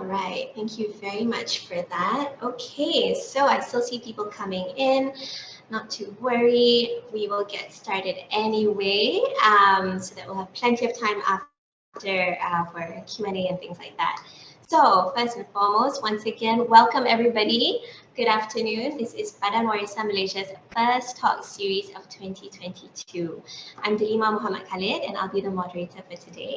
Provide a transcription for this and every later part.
right, thank you very much for that. Okay, so I still see people coming in. Not to worry, we will get started anyway, so that we'll have plenty of time after for Q&A and things like that. So first and foremost, once again, welcome everybody. Good afternoon. This is Badan Warisan Malaysia's first talk series of 2022. I'm Delima Muhammad Khalid and I'll be the moderator for today.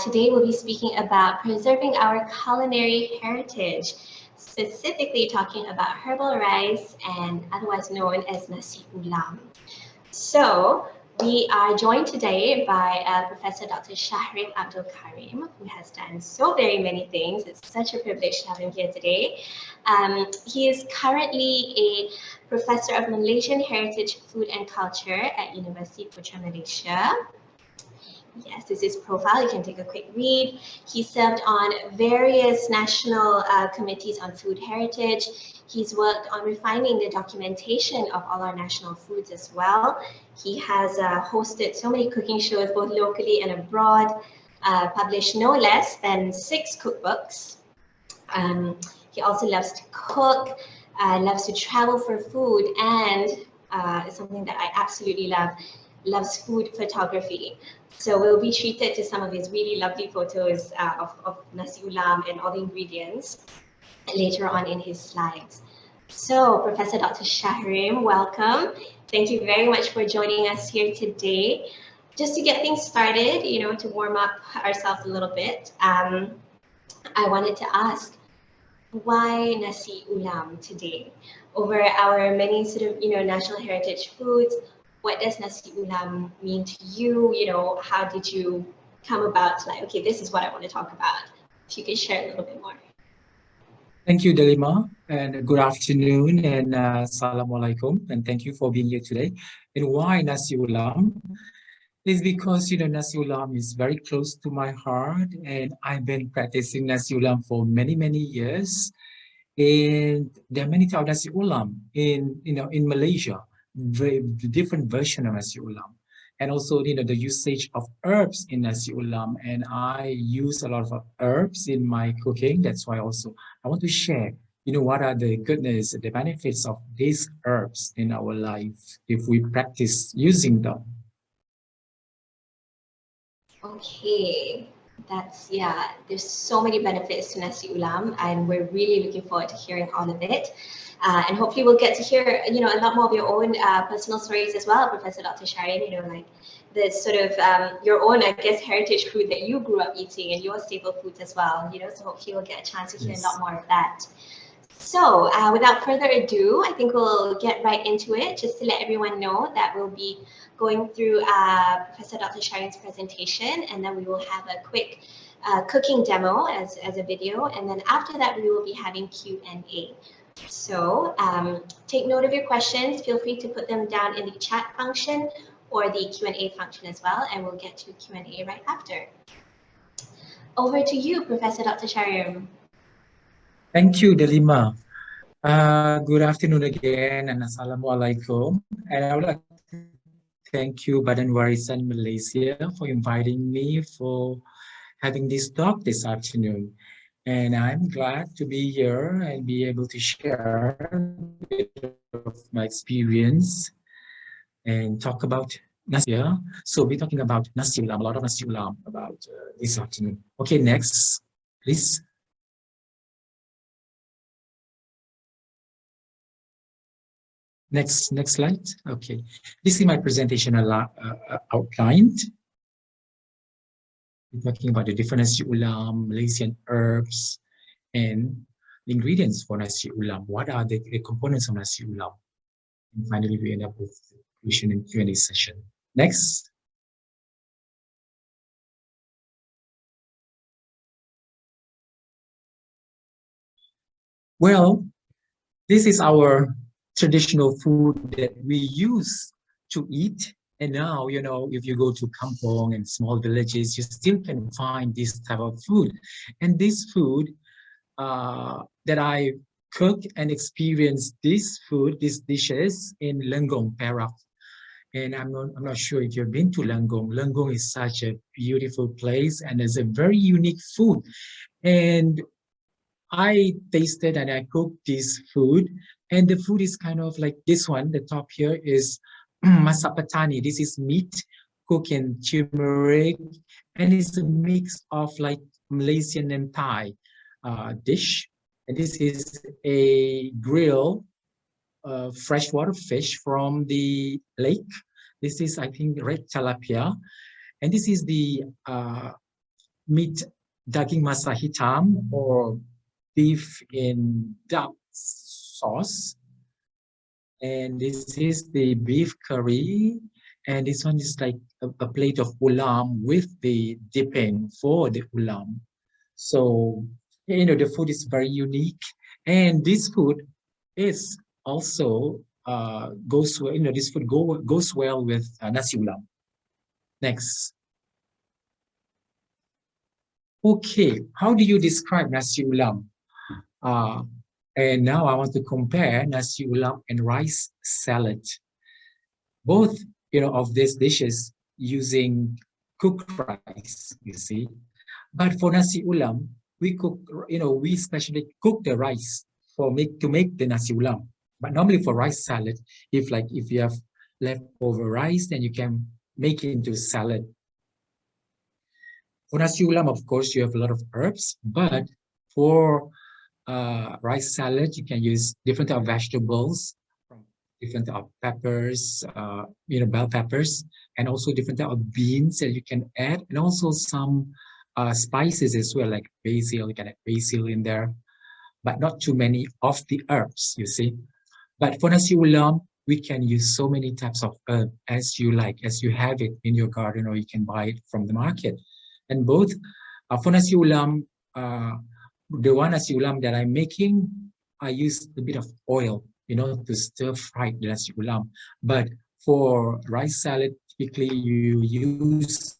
Today we'll be speaking about preserving our culinary heritage, specifically talking about herbal rice and otherwise known as Nasi Ulam. So we are joined today by Professor Dr. Shahrim Abdul Karim, who has done so very many things. It's such a privilege to have him here today. He is currently a Professor of Malaysian Heritage, Food and Culture at University Putra Malaysia. Yes, this is his profile. You can take a quick read. He served on various national committees on food heritage. He's worked on refining the documentation of all our national foods as well. He has hosted so many cooking shows both locally and abroad, published no less than 6 cookbooks. He also loves to cook, loves to travel for food, and it's something that I absolutely love, loves food photography. So we'll be treated to some of his really lovely photos of Nasi Ulam and all the ingredients later on in his slides. So Professor Dr. Shahrim, welcome. Thank you very much for joining us here today. Just to get things started, you know, to warm up ourselves a little bit, I wanted to ask, why Nasi Ulam today? Over our many sort of, you know, national heritage foods, what does Nasi Ulam mean to you? You know, how did you come about like, okay, this is what I want to talk about? If you could share a little bit more. Thank you, Delima, and good afternoon and Assalamualaikum, and thank you for being here today. And why Nasi Ulam? It's because, you know, Nasi Ulam is very close to my heart, and I've been practicing Nasi Ulam for many, many years. And there are many types of Nasi Ulam in Malaysia, very different version of Nasi Ulam. And also, you know, the usage of herbs in Nasi Ulam. And I use a lot of herbs in my cooking. That's why also I want to share, you know, what are the goodness, the benefits of these herbs in our life if we practice using them. Okay, yeah, there's so many benefits to Nasi Ulam, and we're really looking forward to hearing all of it. And hopefully we'll get to hear, you know, a lot more of your own personal stories as well, Professor Dr. Shahrim, you know, like the sort of your own, I guess, heritage food that you grew up eating and your staple foods as well, you know, so hopefully we'll get a chance to hear a lot more of that. So without further ado, I think we'll get right into it. Just to let everyone know that we'll be going through Professor Dr. Shahrim's presentation, and then we will have a quick cooking demo as a video, and then after that we will be having Q&A. So take note of your questions. Feel free to put them down in the chat function or the Q&A function as well, and we'll get to Q&A right after. Over to you, Professor Dr. Shahrim. Thank you, Delima. Good afternoon again, and Assalamualaikum. And I would like to thank you, Badan Warisan Malaysia, for inviting me for having this talk this afternoon. And I'm glad to be here and be able to share a bit of my experience and talk about Nasi. So we're talking about Nasi Ulam, a lot of Nasi Ulam about this afternoon. Okay, next, please. Next slide. Okay, this is my presentation outlined. We're talking about the different Nasi Ulam, Malaysian herbs, and the ingredients for Nasi Ulam. What are the components of Nasi Ulam? And finally, we end up with the question and Q&A session. Next. Well, this is our traditional food that we use to eat. And now, you know, if you go to kampong and small villages, you still can find this type of food. And this food that I cook and experience this food, these dishes in Lenggong, Perak. And I'm not sure if you've been to Lenggong. Lenggong is such a beautiful place and it's a very unique food. And I tasted and I cooked this food, and the food is kind of like this one. The top here is masak patani. This is meat cooked in turmeric, and it's a mix of like Malaysian and Thai dish. And this is a grill freshwater fish from the lake. This is, I think, red tilapia. And this is the meat daging masak hitam or beef in duck sauce. And this is the beef curry. And this one is like a plate of ulam with the dipping for the ulam. So, you know, the food is very unique. And this food is also goes well, you know, this food goes well with nasi ulam. Next. Okay, how do you describe nasi ulam? And now I want to compare nasi ulam and rice salad. Both, you know, of these dishes using cooked rice, you see. But for nasi ulam, we cook, you know, we especially cook the rice to make the nasi ulam. But normally for rice salad, if you have leftover rice, then you can make it into salad. For nasi ulam, of course, you have a lot of herbs, but for rice salad, you can use different type of vegetables, from different type of peppers, you know, bell peppers, and also different type of beans that you can add, and also some spices as well, like basil. You can add basil in there, but not too many of the herbs, you see. But for nasi ulam, we can use so many types of herb as you like, as you have it in your garden, or you can buy it from the market. And both for nasi ulam, the one nasi ulam that I'm making, I use a bit of oil, you know, to stir fry the nasi ulam. But for rice salad, typically you use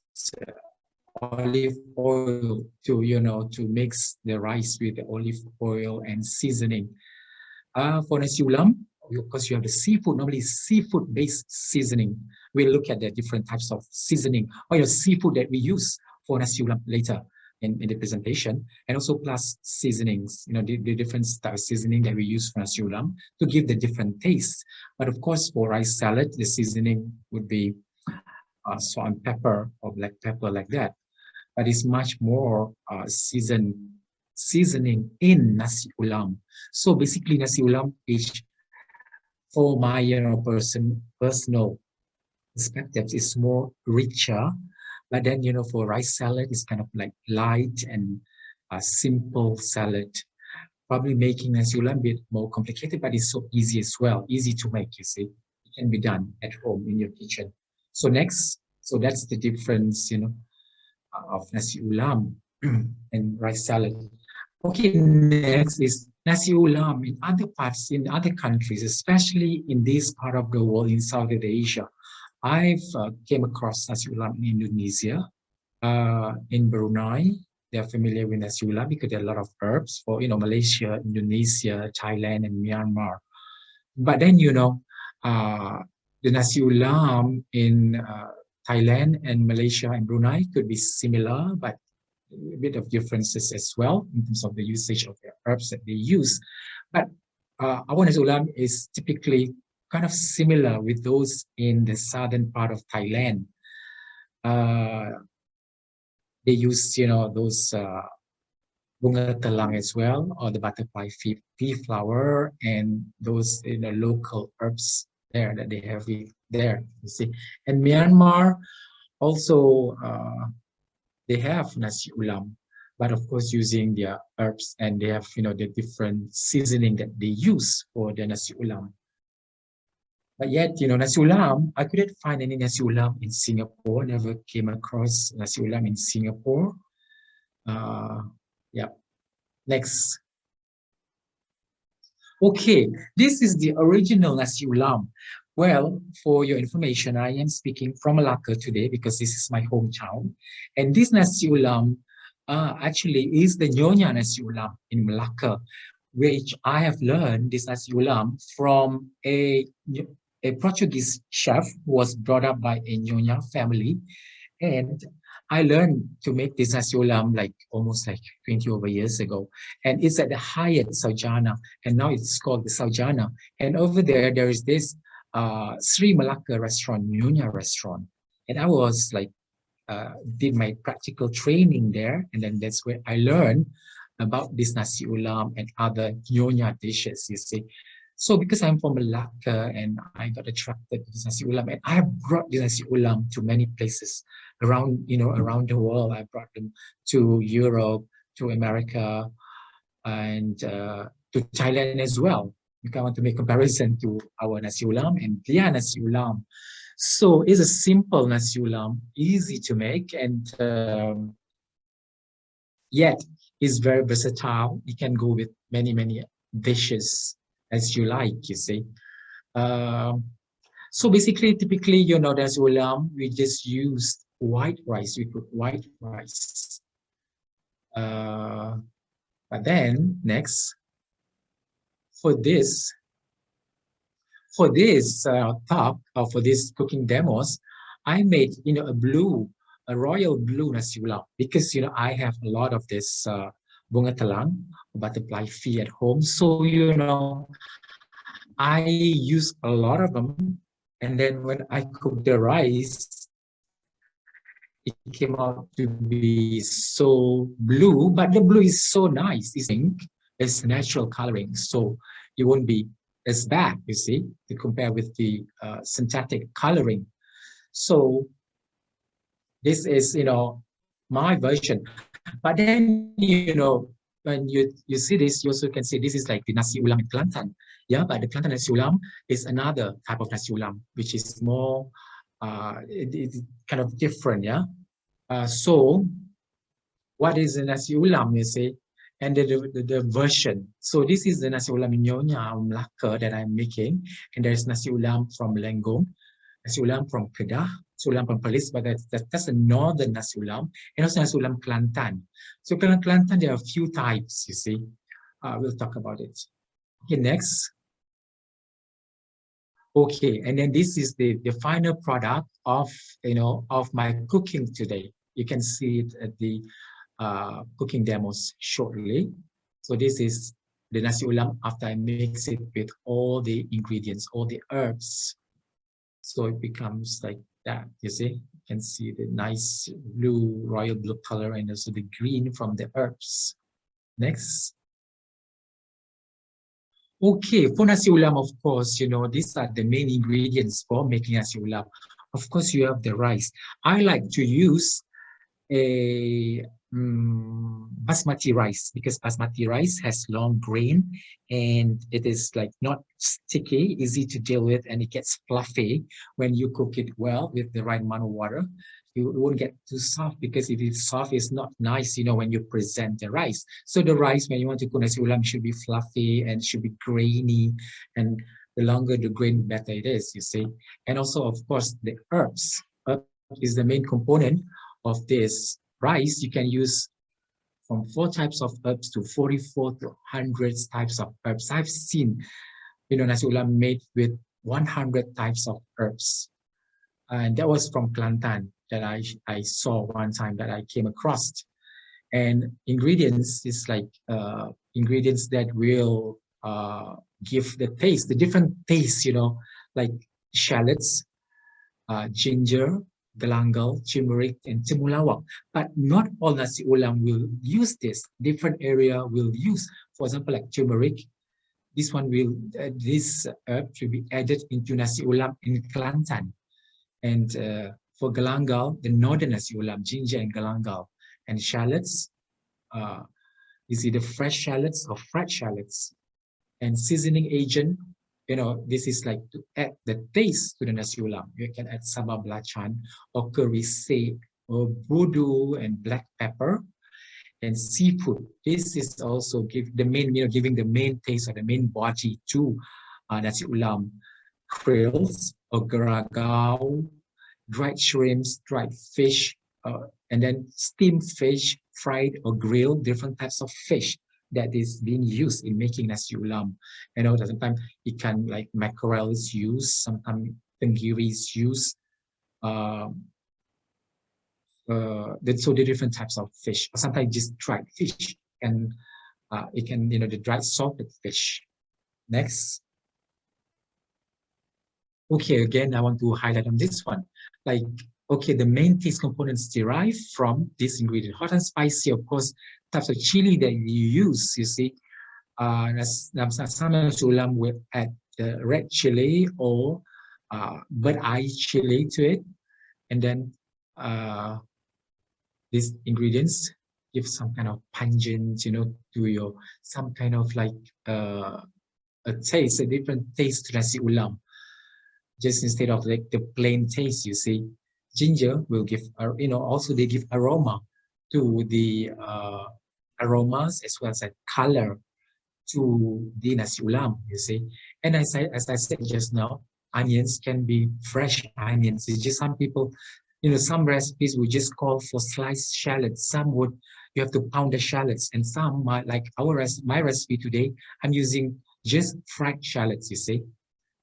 olive oil to, you know, to mix the rice with the olive oil and seasoning. For nasi ulam, because you have the seafood, normally seafood-based seasoning. We'll look at the different types of seasoning or your seafood that we use for nasi ulam later in the presentation, and also plus seasonings, you know, the different style seasoning that we use for nasi ulam to give the different tastes. But of course, for rice salad, the seasoning would be salt and pepper or black pepper like that. But it's much more seasoning in nasi ulam. So basically, nasi ulam is, for my, you know, personal perspective, is more richer. But then, you know, for rice salad, it's kind of like light and a simple salad. Probably making nasi ulam a bit more complicated, but it's so easy as well. Easy to make, you see. It can be done at home in your kitchen. So next, so that's the difference, you know, of nasi ulam and rice salad. Okay, next is nasi ulam in other parts, in other countries, especially in this part of the world, in Southeast Asia. I've came across nasi ulam in Indonesia, in Brunei. They're familiar with nasi ulam because there are a lot of herbs for, you know, Malaysia, Indonesia, Thailand, and Myanmar. But then, you know, the nasi ulam in Thailand and Malaysia and Brunei could be similar, but a bit of differences as well in terms of the usage of the herbs that they use. But our nasi ulam is typically kind of similar with those in the southern part of Thailand. They use, you know, those bunga telang as well, or the butterfly pea flower, and those, you know, local herbs there that they have there, you see. And Myanmar also, they have nasi ulam, but of course using their herbs, and they have, you know, the different seasoning that they use for the nasi ulam. But yet, you know, nasi ulam, I couldn't find any nasi ulam in Singapore. Never came across nasi ulam in Singapore. Yeah. Next. Okay, this is the original nasi ulam. Well, for your information, I am speaking from Melaka today because this is my hometown. And this nasi ulam actually is the Nyonya nasi ulam in Melaka, which I have learned this nasi ulam from a a Portuguese chef who was brought up by a Nyonya family. And I learned to make this Nasi Ulam like almost like 20 over years ago. And it's at the Hyatt Saujana. And now it's called the Saujana. And over there is this Sri Melaka restaurant, Nyonya restaurant. And I was like, did my practical training there. And then that's where I learned about this Nasi Ulam and other Nyonya dishes, you see. So because I'm from Melaka and I got attracted to this Nasi Ulam, and I have brought this Nasi Ulam to many places around, around the world. I brought them to Europe, to America, and to Thailand as well. If I want to make comparison to our Nasi Ulam and their Nasi Ulam. So it's a simple Nasi Ulam, easy to make, and yet it's very versatile. You can go with many, many dishes as you like, you see. So basically, typically, Nasi Ulam, we just use white rice. We put white rice. But then next, for this talk, or for this cooking demos, I made, a royal blue Nasi Ulam, because, I have a lot of this bunga telang, butterfly pea at home. So, I use a lot of them. And then when I cook the rice, it came out to be so blue, but the blue is so nice. It's natural coloring, so it won't be as bad, you see, to compare with the synthetic coloring. So this is, my version. But then, when you see this, you also can see this is like the Nasi Ulam in Kelantan. Yeah, but the Kelantan Nasi Ulam is another type of Nasi Ulam, which is more, it's kind of different, yeah? So what is the Nasi Ulam, you see? And the version. So this is the Nasi Ulam in Nyonya, Melaka, that I'm making. And there's Nasi Ulam from Lenggong, Nasi Ulam from Kedah, Nasi Ulam from Perlis, but that's the northern Nasi Ulam, and also Nasi Ulam Kelantan. So Kelantan, there are a few types, you see. We'll talk about it. Okay, next. Okay, and then this is the final product of, of my cooking today. You can see it at the cooking demos shortly. So this is the Nasi Ulam after I mix it with all the ingredients, all the herbs. So it becomes like that, you see. You can see the nice blue, royal blue color, and also the green from the herbs. Next. Okay, for Nasi Ulam, of course, these are the main ingredients for making Nasi Ulam. Of course, you have the rice. I like to use a basmati rice, because basmati rice has long grain and it is like not sticky, easy to deal with, and it gets fluffy when you cook it well with the right amount of water. You won't get too soft, because if it's soft, it's not nice, when you present the rice. So the rice, when you want to cook Nasi Ulam, should be fluffy and should be grainy, and the longer the grain, the better it is, you see. And also, of course, the herbs. Herb is the main component of this rice. You can use from 4 types of herbs to 44 to 100 types of herbs. I've seen, Nasi Ulam made with 100 types of herbs. And that was from Kelantan that I saw one time, that I came across. And ingredients is like ingredients that will give the taste, the different tastes, like shallots, ginger, galangal, turmeric, and temulawak. But not all Nasi Ulam will use this. Different area will use, for example, like turmeric. This one will, this herb will be added into Nasi Ulam in Kelantan. And for galangal, the northern Nasi Ulam, ginger and galangal. And shallots, is either fresh shallots or fried shallots. And seasoning agent, this is like to add the taste to the Nasi Ulam. You can add sambal belacan or curry sage or budu and black pepper and seafood. This is also giving the main taste or the main body to Nasi Ulam. Krills or garagao, dried shrimps, dried fish, and then steamed fish, fried or grilled, different types of fish. that is being used in making nasi ulam. You know, that sometimes ikan like mackerel is used, sometimes tenggiri is used. So the different types of fish, or sometimes just dried fish, and it can, you know, the dried salted fish. Next. Okay, again, I want to highlight on this one. Like, okay, the main taste components derive from this ingredient. Hot and spicy, of course, types of chili that you use, you see. Some nasi ulam will add red chili or bird eye chili to it. And then these ingredients give some kind of pungent, you know, to your, some kind of like a taste, a different taste to nasi ulam. Just instead of like the plain taste, you see, ginger will give, you know, also they give aroma to the aromas as well as a color to the nasi ulam, you see. And as I said just now, onions can be fresh onions. It's just some people, you know, some recipes would just call for sliced shallots. Some would, you have to pound the shallots, and some might, like my recipe today, I'm using just fried shallots, you see.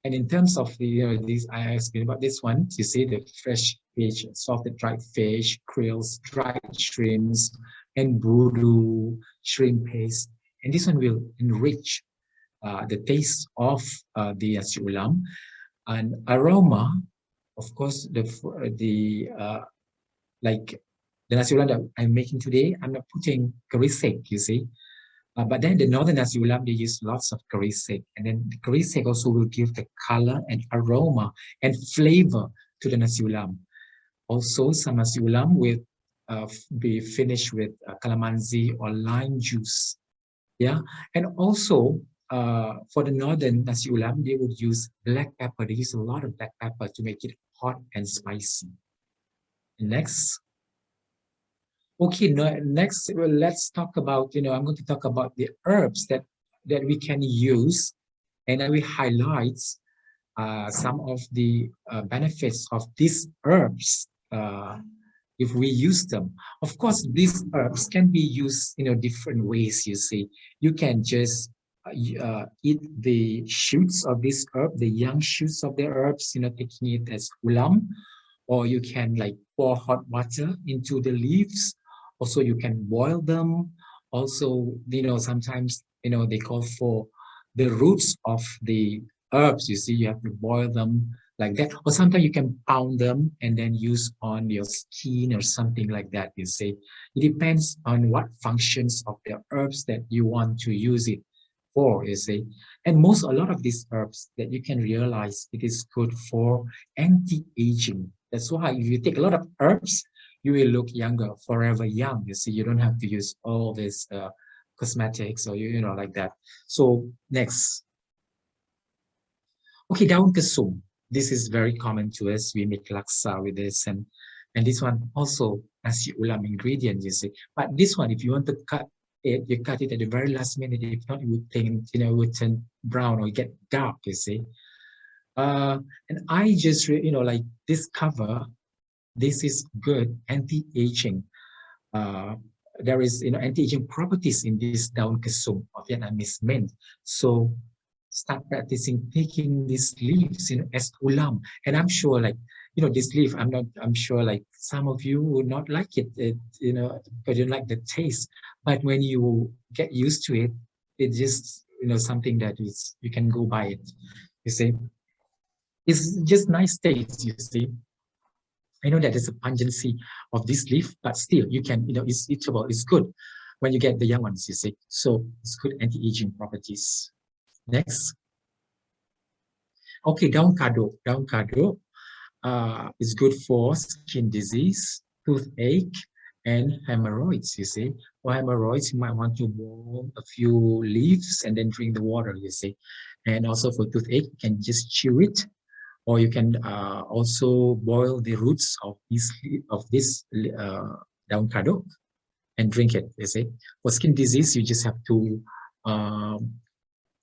And in terms of the, you know, these, I explained about this one, you see the fresh fish, salted dried fish, krills, dried shrimps, and brudu shrimp paste. And this one will enrich the taste of the nasi ulam. And aroma, of course, like the nasi ulam that I'm making today, I'm not putting karisek, you see. But then the northern nasi ulam, they use lots of karisek, and then the karisek also will give the color and aroma and flavor to the nasi ulam. Also, some nasi ulam will be finished with calamansi or lime juice. Yeah, and also for the northern nasi ulam, they would use black pepper. They use a lot of black pepper to make it hot and spicy. Next. Okay, next, well, let's talk about, you know, I'm going to talk about the herbs that we can use, and I will highlight some of the benefits of these herbs if we use them. Of course, these herbs can be used in different ways, you see. You can just eat the shoots of this herb, the young shoots of the herbs, you know, taking it as ulam, or you can like pour hot water into the leaves. Also, you can boil them. Also, you know, sometimes, you know, they call for the roots of the herbs. You see, you have to boil them like that. Or sometimes you can pound them and then use on your skin or something like that, you see. It depends on what functions of the herbs that you want to use it for, you see. And a lot of these herbs that you can realize it is good for anti-aging. That's why if you take a lot of herbs, you will look younger, forever young. You see, you don't have to use all this cosmetics or, you know, like that. So next. Okay, daun kesum. This is very common to us. We make laksa with this, and this one also nasi ulam ingredient, you see. But this one, if you want to cut it, you cut it at the very last minute. If not, it would turn brown or get dark, you see. And I just, you know, like discover this is good anti-aging. There is, you know, anti-aging properties in this daun kesum of Vietnamese mint. So start practicing taking these leaves, you know, as ulam. And I'm sure, like, you know, this leaf, I'm sure like some of you would not like it, you know, because you don't like the taste. But when you get used to it, it's just, you know, something that is, you can go by it, you see. It's just nice taste, you see. I know that there's a pungency of this leaf, but still you can, you know, it's eatable, it's good when you get the young ones, you see. So it's good anti-aging properties. Next. Okay, daun kadok. Daun kadok is good for skin disease, toothache, and hemorrhoids, you see. For hemorrhoids, you might want to boil a few leaves and then drink the water, you see. And also for toothache, you can just chew it, or you can also boil the roots of this daun kadok and drink it, you see. For skin disease, you just have to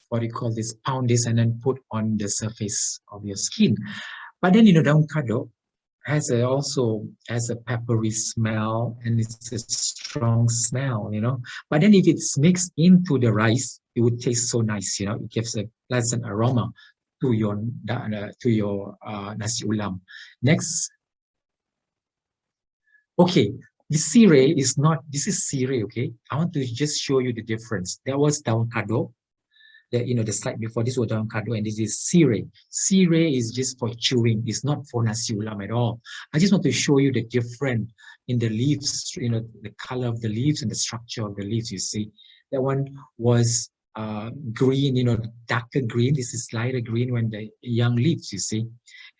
what do you call this, pound this and then put on the surface of your skin. But then, you know, daun kadok also has a peppery smell, and it's a strong smell, you know. But then if it's mixed into the rice, it would taste so nice, you know. It gives a pleasant aroma to your nasi ulam. Next, okay, the sireh is not. This is sireh, okay. I want to just show you the difference. There was daun kado, the slide before this was daun kado, and this is sireh. Sireh is just for chewing. It's not for nasi ulam at all. I just want to show you the difference in the leaves, the color of the leaves and the structure of the leaves. You see, that one was green, darker green. This is lighter green when the young leaves, you see.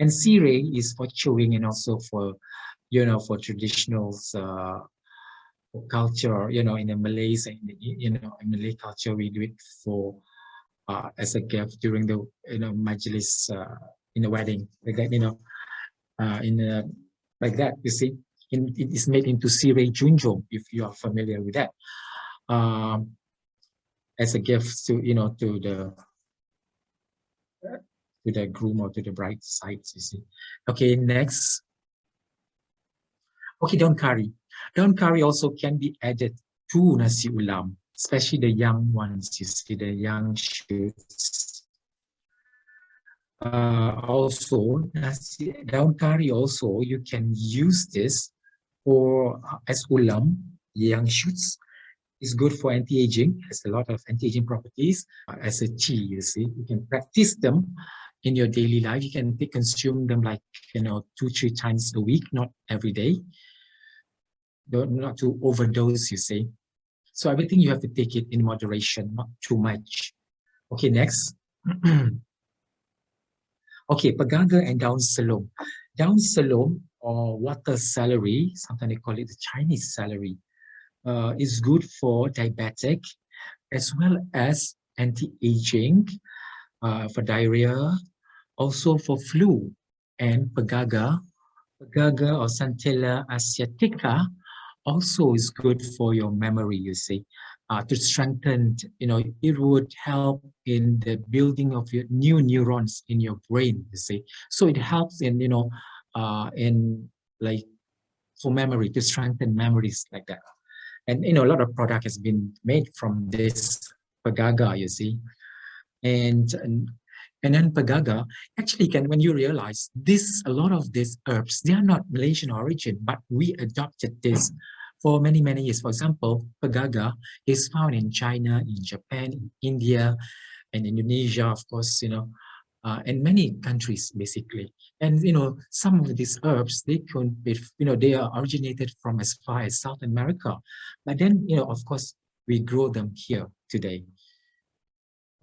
And sireh is for chewing and also for, for traditional culture, in the Malays, in Malay culture, we do it for as a gift during the majlis in the wedding, like that, like that. You see, it is made into sireh junjung, if you are familiar with that, as a gift to the groom or to the bride side. You see. Okay, next. Okay, daun kari. Daun kari also can be added to nasi ulam, especially the young ones. You see, the young shoots. Also, daun kari also, you can use this for as ulam, young shoots. It's good for anti-aging, has a lot of anti-aging properties. As a tea, you see, you can practice them in your daily life. You can consume them like 2-3 times a week, not every day. Not to overdose, you see. So everything you have to take it in moderation, not too much. Okay, next. Okay, pegaga and daun selom. Daun selom or water celery, sometimes they call it the Chinese celery, is good for diabetic as well as anti-aging, for diarrhea, also for flu. And pegaga or Centella asiatica also is good for your memory, you see, to strengthen, it would help in the building of your new neurons in your brain, you see. So it helps in, in like for memory, to strengthen memories like that. And, a lot of product has been made from this pegaga, you see. And then pegaga, actually, when you realize a lot of these herbs, they are not Malaysian origin, but we adopted this for many, many years. For example, pegaga is found in China, in Japan, in India, and Indonesia, of course, and many countries, basically. And, some of these herbs, they can be, they are originated from as far as South America. But then, of course, we grow them here today.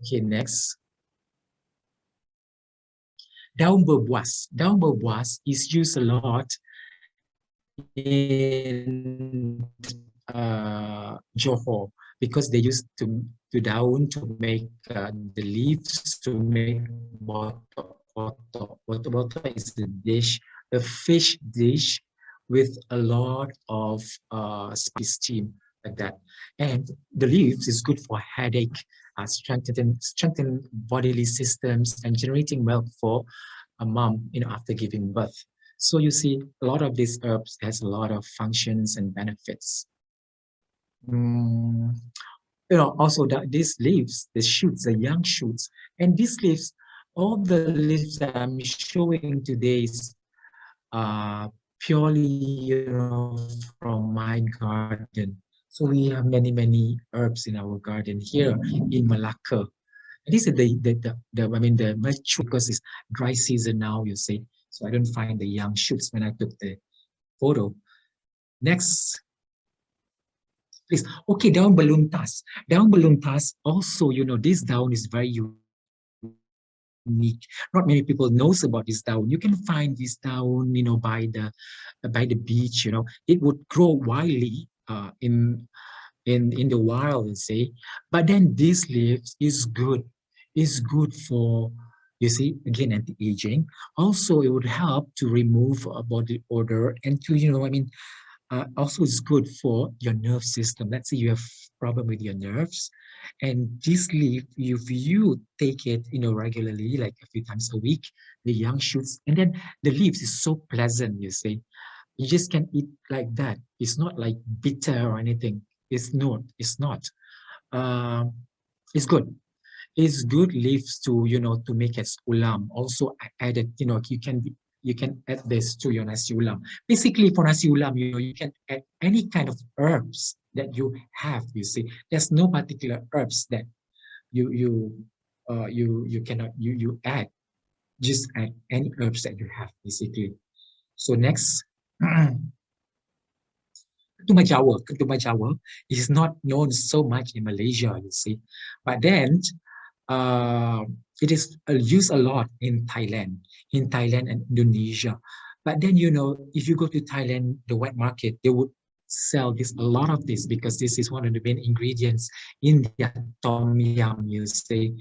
Okay, next. Daun berbuas. Daun berbuas is used a lot in Johor, because they used to daun to make the leaves to make botok. Botok is the dish, a fish dish with a lot of spice steam like that. And the leaves is good for headache, strengthen bodily systems, and generating milk for a mom, after giving birth. So you see, a lot of these herbs has a lot of functions and benefits. Also these leaves, the shoots, the young shoots, and these leaves, all the leaves that I'm showing today is purely, from my garden. So we have many, many herbs in our garden here in Melaka. This is the mature, because it's dry season now, you see. So I don't find the young shoots when I took the photo. Next, please. Okay, daun beluntas. Daun beluntas also, this daun is very unique. Not many people knows about this daun. You can find this daun, by the beach. It would grow wildly in the wild, you see. But then these leaves is good for, you see, again, anti-aging. Also, it would help to remove body odor, and to, also it's good for your nerve system. Let's say you have problem with your nerves, And this leaf, if you take it, regularly, like a few times a week, the young shoots, and then the leaves is so pleasant, you see. You just can eat like that. It's not like bitter or anything. It's not. It's not. Um, it's good. It's good leaves to to make as ulam. Also added, you can add this to your nasi ulam. Basically, for nasi ulam, you can add any kind of herbs that you have. You see, there's no particular herbs that you cannot you add. Just add any herbs that you have, basically. So next. Ketumbar Jawa is not known so much in Malaysia, you see. But then uh, it is used a lot in Thailand and Indonesia. But then, if you go to Thailand, the wet market, they would sell this a lot of this because this is one of the main ingredients in their tom yum, you see.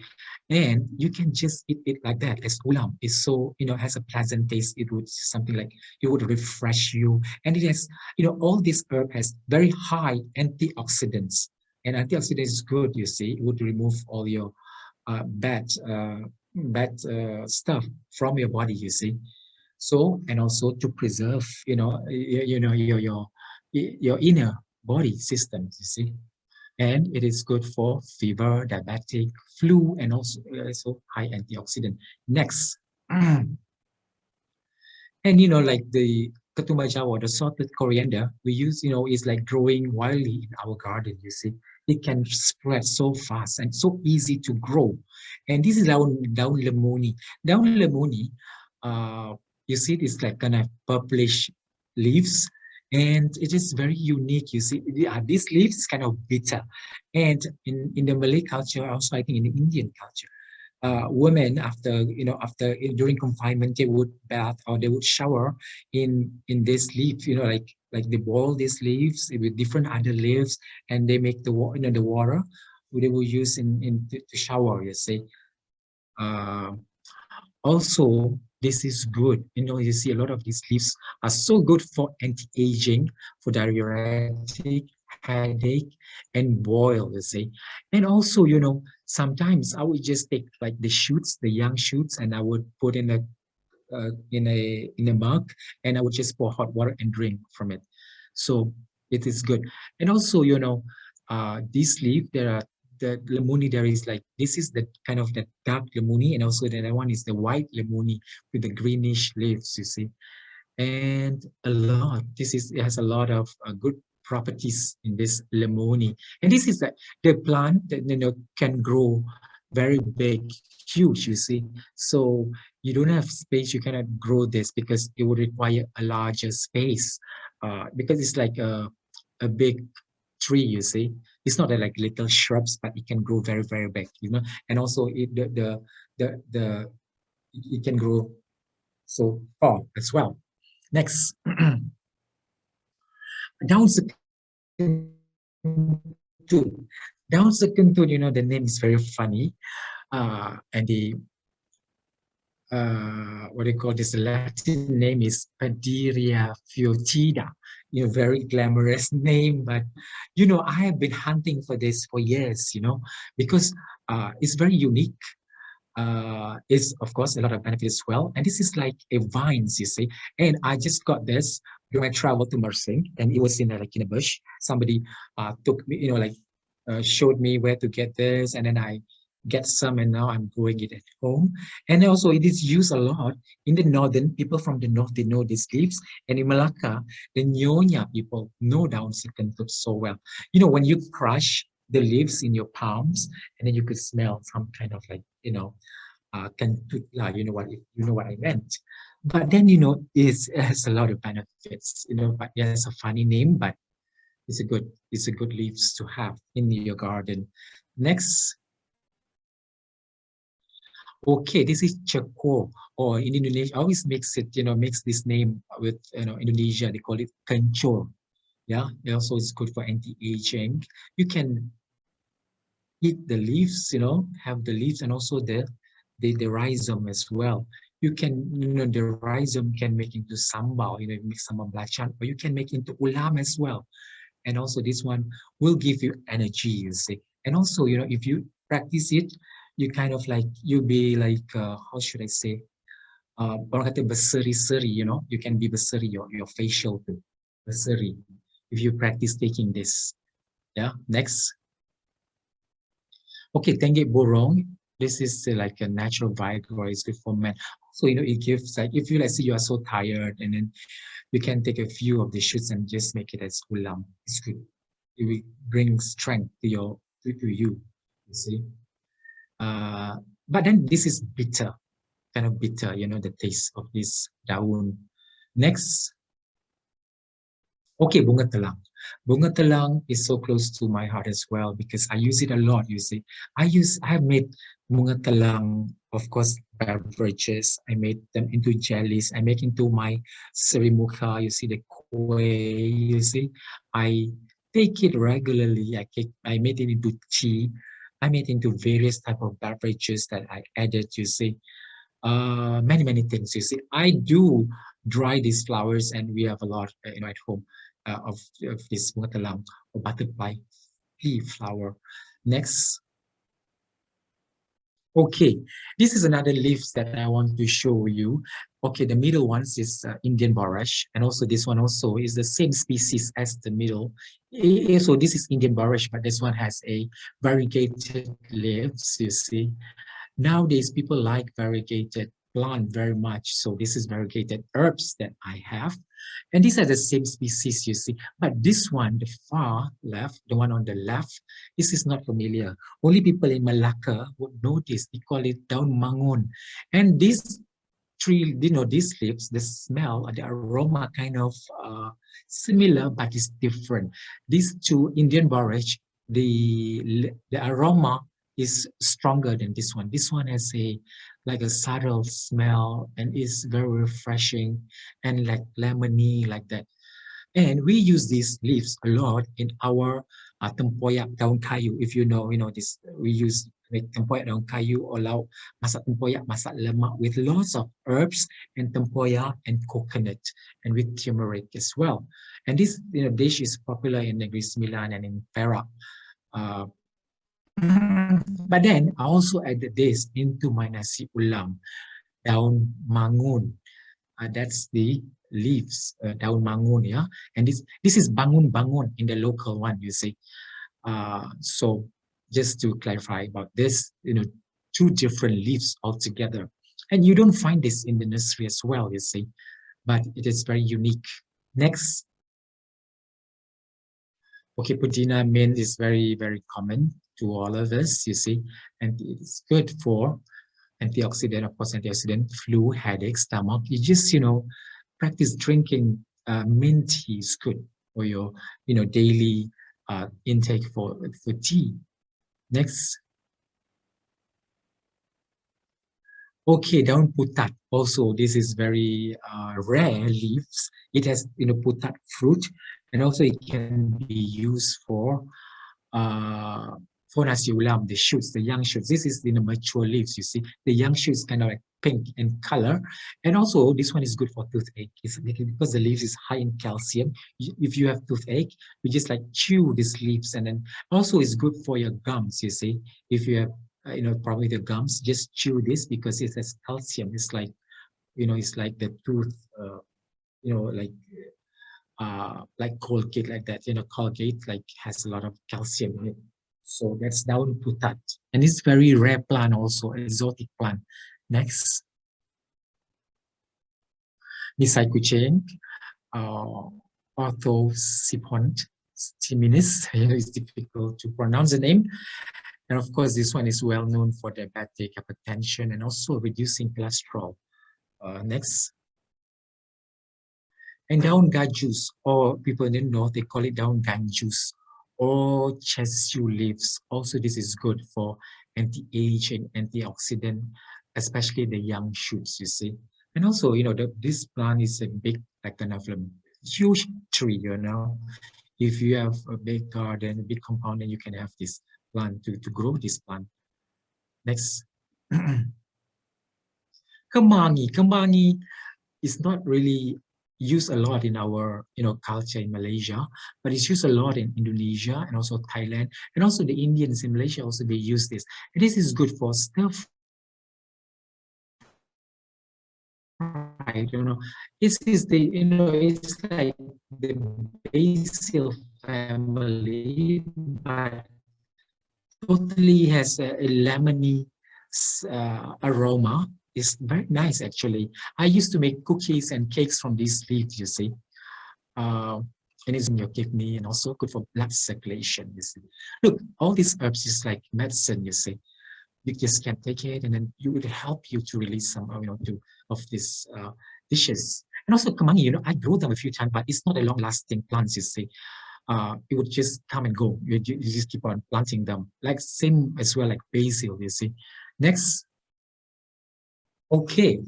And you can just eat it like that as ulam. It's so, has a pleasant taste. It would something like it would refresh you. And it has, all this herb has very high antioxidants. And antioxidants is good, you see. It would remove all your bad stuff from your body, you see. So, and also to preserve, your inner body systems, you see. And it is good for fever, diabetic, flu, and also high antioxidant. Next, and like the ketumbar Jawa, the salted coriander we use, is like growing wildly in our garden. You see, it can spread so fast and so easy to grow. And this is down lemoni. Down lemoni, you see, it's like kind of purplish leaves, and it is very unique. You see, these leaves is kind of bitter, and in the Malay culture, also I think in the Indian culture, women after during confinement they would bath or they would shower in this leaf, like they boil these leaves with different other leaves, and they make the water they will use in to shower, you see. uh, Also, this is good. You see a lot of these leaves are so good for anti-aging, for diuretic, headache, and boil, you see. And also, sometimes I would just take like the shoots, the young shoots, and I would put in a mug, and I would just pour hot water and drink from it. So it is good. And also, this leaf, there are the lemoni, there is like, this is the kind of the dark lemoni, and also the other one is the white lemoni with the greenish leaves, you see. And it has a lot of good properties in this lemoni. And this is the plant that can grow very big, huge, you see. So you don't have space, you cannot grow this because it would require a larger space, because it's like a big tree, you see. It's not like little shrubs, but it can grow very, very big, and also the it can grow so tall as well. Next, down second down second tone, the name is very funny, and the what do you call this? Latin name is Padiria fiotida. Very glamorous name, but I have been hunting for this for years, because it's very unique. Is of course a lot of benefits as well, and this is like a vines, you see. And I just got this during my travel to Mersing, and it was in a bush. Somebody took me, showed me where to get this, and then I get some, and now I'm growing it at home. And also it is used a lot in the northern. People from the north, they know these leaves. And in Melaka, the Nyonya people know down second so well. When you crush the leaves in your palms, and then you could smell some kind of like, kentutla, you know what I meant. But then, it has a lot of benefits, but it has a funny name, but it's a good leaves to have in your garden. Next. Okay, this is Ceko, or in Indonesia, always makes this name with, Indonesia, they call it kencur. Yeah, it also is good for anti-aging. You can eat the leaves, have the leaves, and also the rhizome as well. You can, the rhizome can make into sambal, make sambal belacan, or you can make into ulam as well. And also this one will give you energy, you see. And also, if you practice it, you kind of like, you'll be like, how should I say? Orang kata berseri-seri, you can be berseri, your facial too. Berseri. If you practice taking this. Yeah, next. Okay, Tenge Borong. This is like a natural Viagra. It's good for men. So, it gives like, if you like say you are so tired, and then you can take a few of the shoots and just make it as ulam. It's good. It will bring strength to you, you see. But then this is bitter, kind of bitter, the taste of this daun. Next. Okay, bunga telang. Bunga telang is so close to my heart as well because I use it a lot, you see. I have made bunga telang, of course, beverages. I made them into jellies. I make into my serimuka, you see, the kueh, you see. I take it regularly. I made it into tea. I made into various type of beverages that I added, you see. Many things, you see. I do dry these flowers, and we have a lot, at home. Of this bunga telang or butterfly pea flower. Next. Okay, this is another leaves that I want to show you. Okay, the middle one is Indian borage, and also this one also is the same species as the middle. So this is Indian borage, but this one has a variegated leaves, you see. Nowadays, people like variegated plant very much. So this is variegated herbs that I have. And these are the same species, you see. But this one, the far left, the one on the left, this is not familiar. Only people in Melaka would know this. They call it daun mangun. And this tree, these leaves, the smell, the aroma kind of similar, but it's different. These two, Indian borage, the aroma is stronger than this one. This one has like a subtle smell and is very refreshing and like lemony, like that. And we use these leaves a lot in our tempoyak daun kayu. If you know this, we use tempoyak daun kayu or lauk masak tempoyak, masak lemak with lots of herbs and tempoyak and coconut and with turmeric as well. And this dish is popular in Negeri Sembilan and in Perak. But then I also added this into my nasi ulam, daun mangun. That's the leaves, daun mangun, yeah. And this is bangun in the local one, you see. So just to clarify about this, two different leaves altogether. And you don't find this in the nursery as well, you see, but it is very unique. Next. Okay, pudina mint is very, very common to all of us, you see, and it's good for antioxidant, of course, antioxidant, flu, headache, stomach. You just, practice drinking mint tea is good for your, daily intake for tea. Next. Okay, daun putat. Also, this is very rare leaves. It has, putat fruit, and also it can be used for Nasi Ulam, the shoots, the young shoots. This is the mature leaves, you see. The young shoots kind of like pink in color. And also, this one is good for toothache. It's because the leaves is high in calcium. If you have toothache, you just like chew these leaves. And then also it's good for your gums, you see. If you have, problem with your gums, just chew this because it has calcium. It's like, it's like the tooth, like Colgate, like that. Colgate like has a lot of calcium in it. So that's daun putat. And it's very rare plant also, exotic plant. Next. Nisai kucing, Orthosipont timinis. It's difficult to pronounce the name. And of course, this one is well known for diabetic, hypertension, and also reducing cholesterol. Next. And daun gajus, or people in the north, they call it daun ganjus, or chesu leaves. Also, this is good for anti-age and antioxidant, especially the young shoots, you see. And also, this plant is a big, like kind of a huge tree, If you have a big garden, a big compound, then you can have this plant to grow this plant. Next. Kemangi. Kemangi is not really used a lot in our culture in Malaysia, but it's used a lot in Indonesia and also Thailand, and also the Indians in Malaysia also they use this. And this is good for stir fry. This is the it's like the basil family, but totally has a lemony aroma. It's very nice actually. I used to make cookies and cakes from these leaves, you see. And it's in your kidney and also good for blood circulation, you see. Look, all these herbs is like medicine, you see. You just can take it and then it will help you to release some, of these dishes. And also kemangi, I grew them a few times, but it's not a long-lasting plants, you see. It would just come and go. You just keep on planting them. Like same as well like basil, you see. Next. Okay,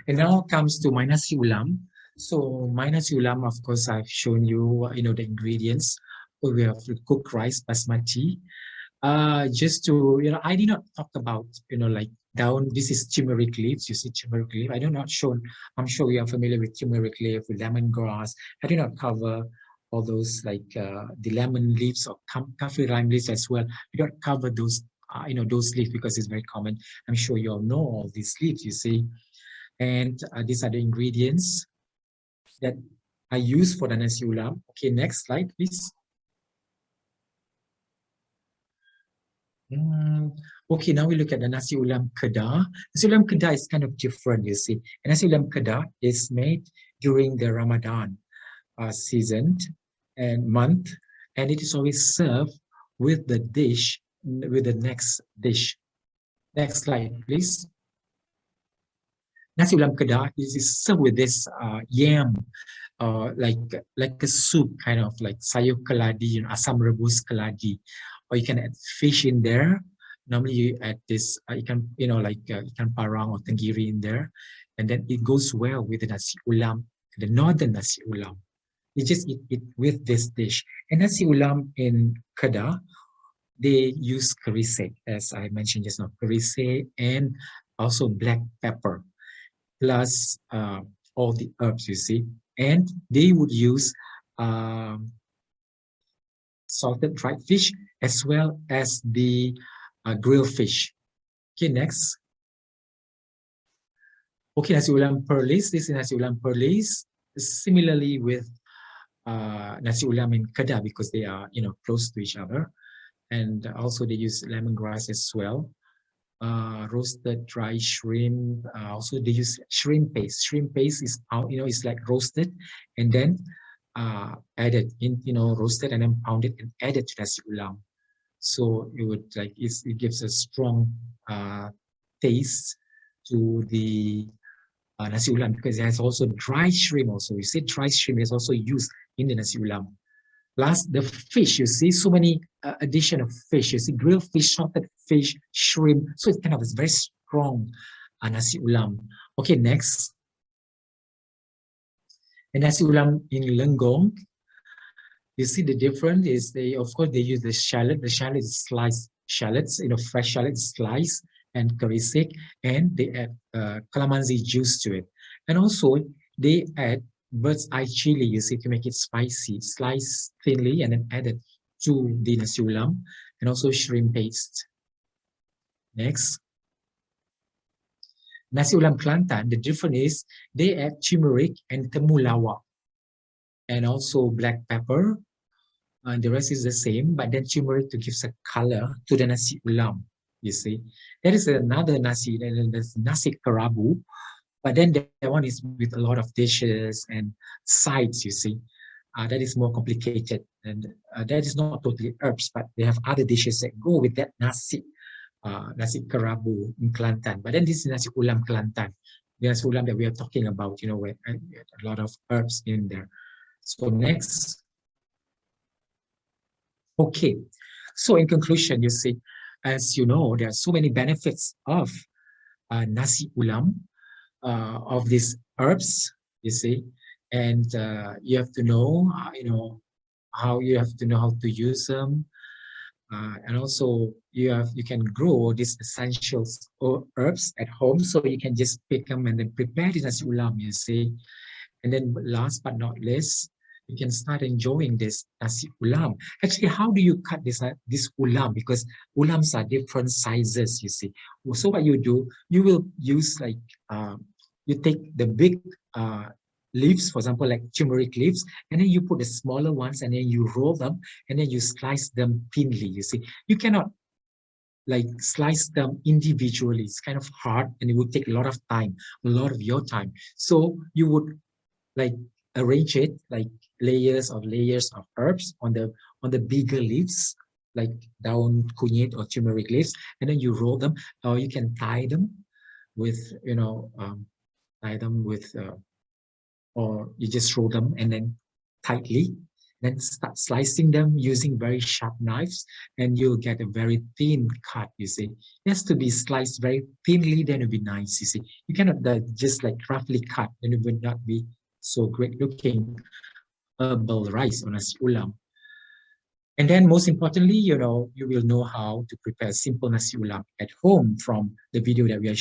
and now comes to my Nasi Ulam. So my Nasi Ulam, of course, I've shown you, the ingredients. We have cooked rice, basmati. Just to, I did not talk about, like down, this is turmeric leaves. You see turmeric leaf. I do not show, I'm sure you are familiar with turmeric leaf, with lemongrass. I do not cover all those like the lemon leaves or kaffir lime leaves as well. We don't cover those those leaves because it's very common. I'm sure you all know all these leaves, you see. And these are the ingredients that I use for the Nasi Ulam. Okay, next slide, please. Okay, now we look at the Nasi Ulam Kedah. Nasi Ulam Kedah is kind of different, you see. And Nasi Ulam Kedah is made during the Ramadan season and month, and it is always served with the dish, with the next dish. Next slide, please. Nasi Ulam Kedah is served with this yam, like a soup, kind of like sayur keladi, asam rebus keladi, or you can add fish in there. Normally you add this ikan, ikan parang or tenggiri in there, and then it goes well with the Nasi Ulam, the northern Nasi Ulam. You just eat it with this dish. And Nasi Ulam in Kedah, they use kerisik, as I mentioned just now, kerisik and also black pepper, plus all the herbs, you see. And they would use salted dried fish as well as the grilled fish. Okay, next. Okay, Nasi Ulam Perlis. This is Nasi Ulam Perlis. Similarly with Nasi Ulam in Kedah, because they are, close to each other. And also they use lemongrass as well. Roasted dry shrimp. Also they use shrimp paste. Shrimp paste is, it's like roasted and then added in, roasted and then pounded and added to Nasi Ulam. So it would like, it gives a strong taste to the Nasi Ulam, because it has also dry shrimp also. You see dry shrimp is also used in the Nasi Ulam. Plus the fish, you see so many addition of fish. You see grilled fish, salted fish, shrimp. So it's kind of a very strong Nasi Ulam. Okay, next. And Nasi Ulam in Lenggong, you see the difference is of course they use the shallot. The shallot is sliced shallots, fresh shallots sliced and kerisik, and they add calamansi juice to it. And also they add bird's eye chili, you see, to make it spicy, sliced thinly and then added to the Nasi Ulam, and also shrimp paste. Next. Nasi Ulam Kelantan, the difference is they add turmeric and temulawak, and also black pepper. And the rest is the same, but then turmeric to give a color to the Nasi Ulam, you see. There is another nasi, there's nasi kerabu, but then that one is with a lot of dishes and sides, you see. That is more complicated, and that is not totally herbs, but they have other dishes that go with that nasi kerabu in Kelantan. But then this is Nasi Ulam Kelantan, the Nasi Ulam that we are talking about, where a lot of herbs in there. So next. Okay, so in conclusion, you see, as you know, there are so many benefits of Nasi Ulam, of these herbs, you see, and you have to know, how you have to know how to use them, and also you can grow these essentials or herbs at home, so you can just pick them and then prepare the Nasi Ulam, you see, And then last but not least, you can start enjoying this Nasi Ulam. Actually, how do you cut this ulam? Because ulams are different sizes, you see. So what you do, you will use like, you take the big leaves, for example, like turmeric leaves, and then you put the smaller ones and then you roll them and then you slice them thinly, you see. You cannot like slice them individually. It's kind of hard and it would take a lot of time, a lot of your time. So you would like arrange it like layers of herbs on the bigger leaves, like daun kunyit or turmeric leaves, and then you roll them, or you can tie them with, or you just roll them and then tightly, then start slicing them using very sharp knives, and you'll get a very thin cut, you see. It has to be sliced very thinly, then it'll be nice, you see. You cannot just like roughly cut, then it would not be so great looking herbal rice or Nasi Ulam. And then most importantly, you will know how to prepare simple Nasi Ulam at home from the video that we are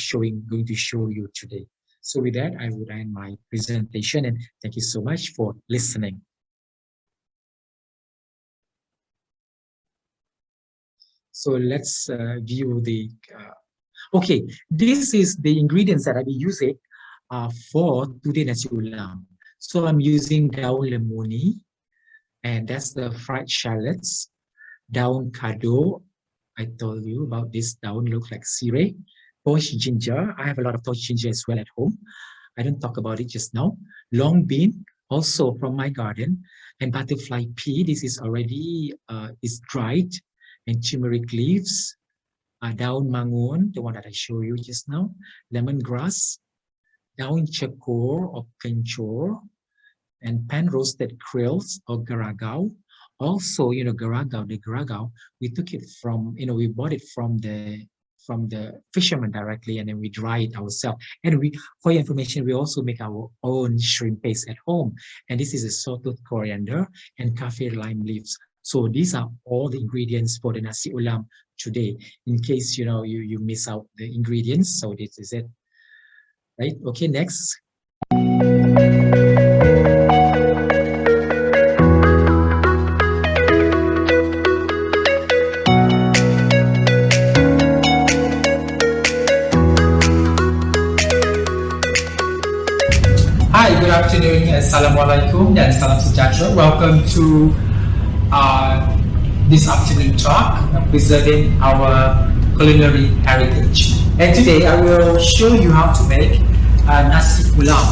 going to show you today. So with that, I would end my presentation and thank you so much for listening. So let's view the, okay, this is the ingredients that I'll be using for today Nasi Ulam. So I'm using daun lemoni, and that's the fried shallots. Daun kado, I told you about this daun, looks like sirih. Poached ginger, I have a lot of poached ginger as well at home. I don't talk about it just now. Long bean, also from my garden. And butterfly pea, this is already is dried. And turmeric leaves, daun mangun, the one that I showed you just now. Lemongrass, daun cekor or kencur, and pan-roasted krills or garagao. Also, the garagao, we took it from, we bought it from the fisherman directly, and then we dry it ourselves. And for your information, we also make our own shrimp paste at home. And this is a salted coriander and kaffir lime leaves. So these are all the ingredients for the Nasi Ulam today. In case, you miss out the ingredients, so this is it. Right? Okay, next. Hi, good afternoon. Assalamualaikum dan salam sejahtera. Welcome to this afternoon talk, preserving our culinary heritage. And today I will show you how to make Nasi Ulam.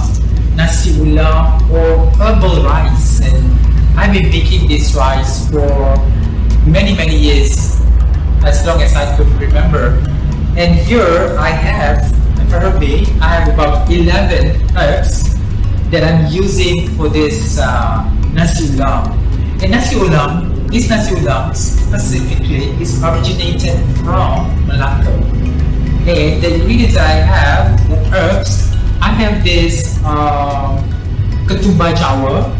Nasi Ulam or herbal rice. And I've been making this rice for many years, as long as I could remember. And here I have, preferably, I have about 11 herbs that I'm using for this Nasi Ulam. And this Nasi Ulam specifically is originated from Melaka. And the ingredients I have, the herbs, I have this ketumbar jawa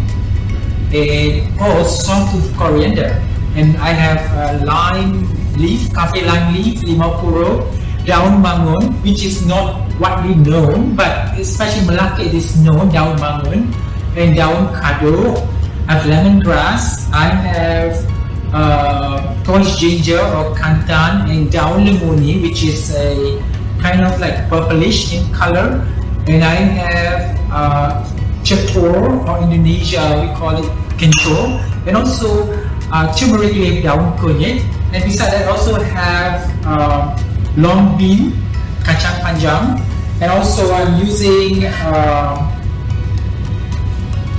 and salted coriander. And I have lime leaf, kaffir lime leaf, limau purut, daun mangun, which is not widely known, but especially Melaka it is known, daun mangun, and daun kado. I have lemongrass, I have poached ginger or kantan, and daun lemoni, which is a kind of like purplish in color, and I have cekor, or Indonesia we call it kencur, and also turmeric leaf daun kunyit, and beside that I also have long bean, kacang panjang, and also I'm using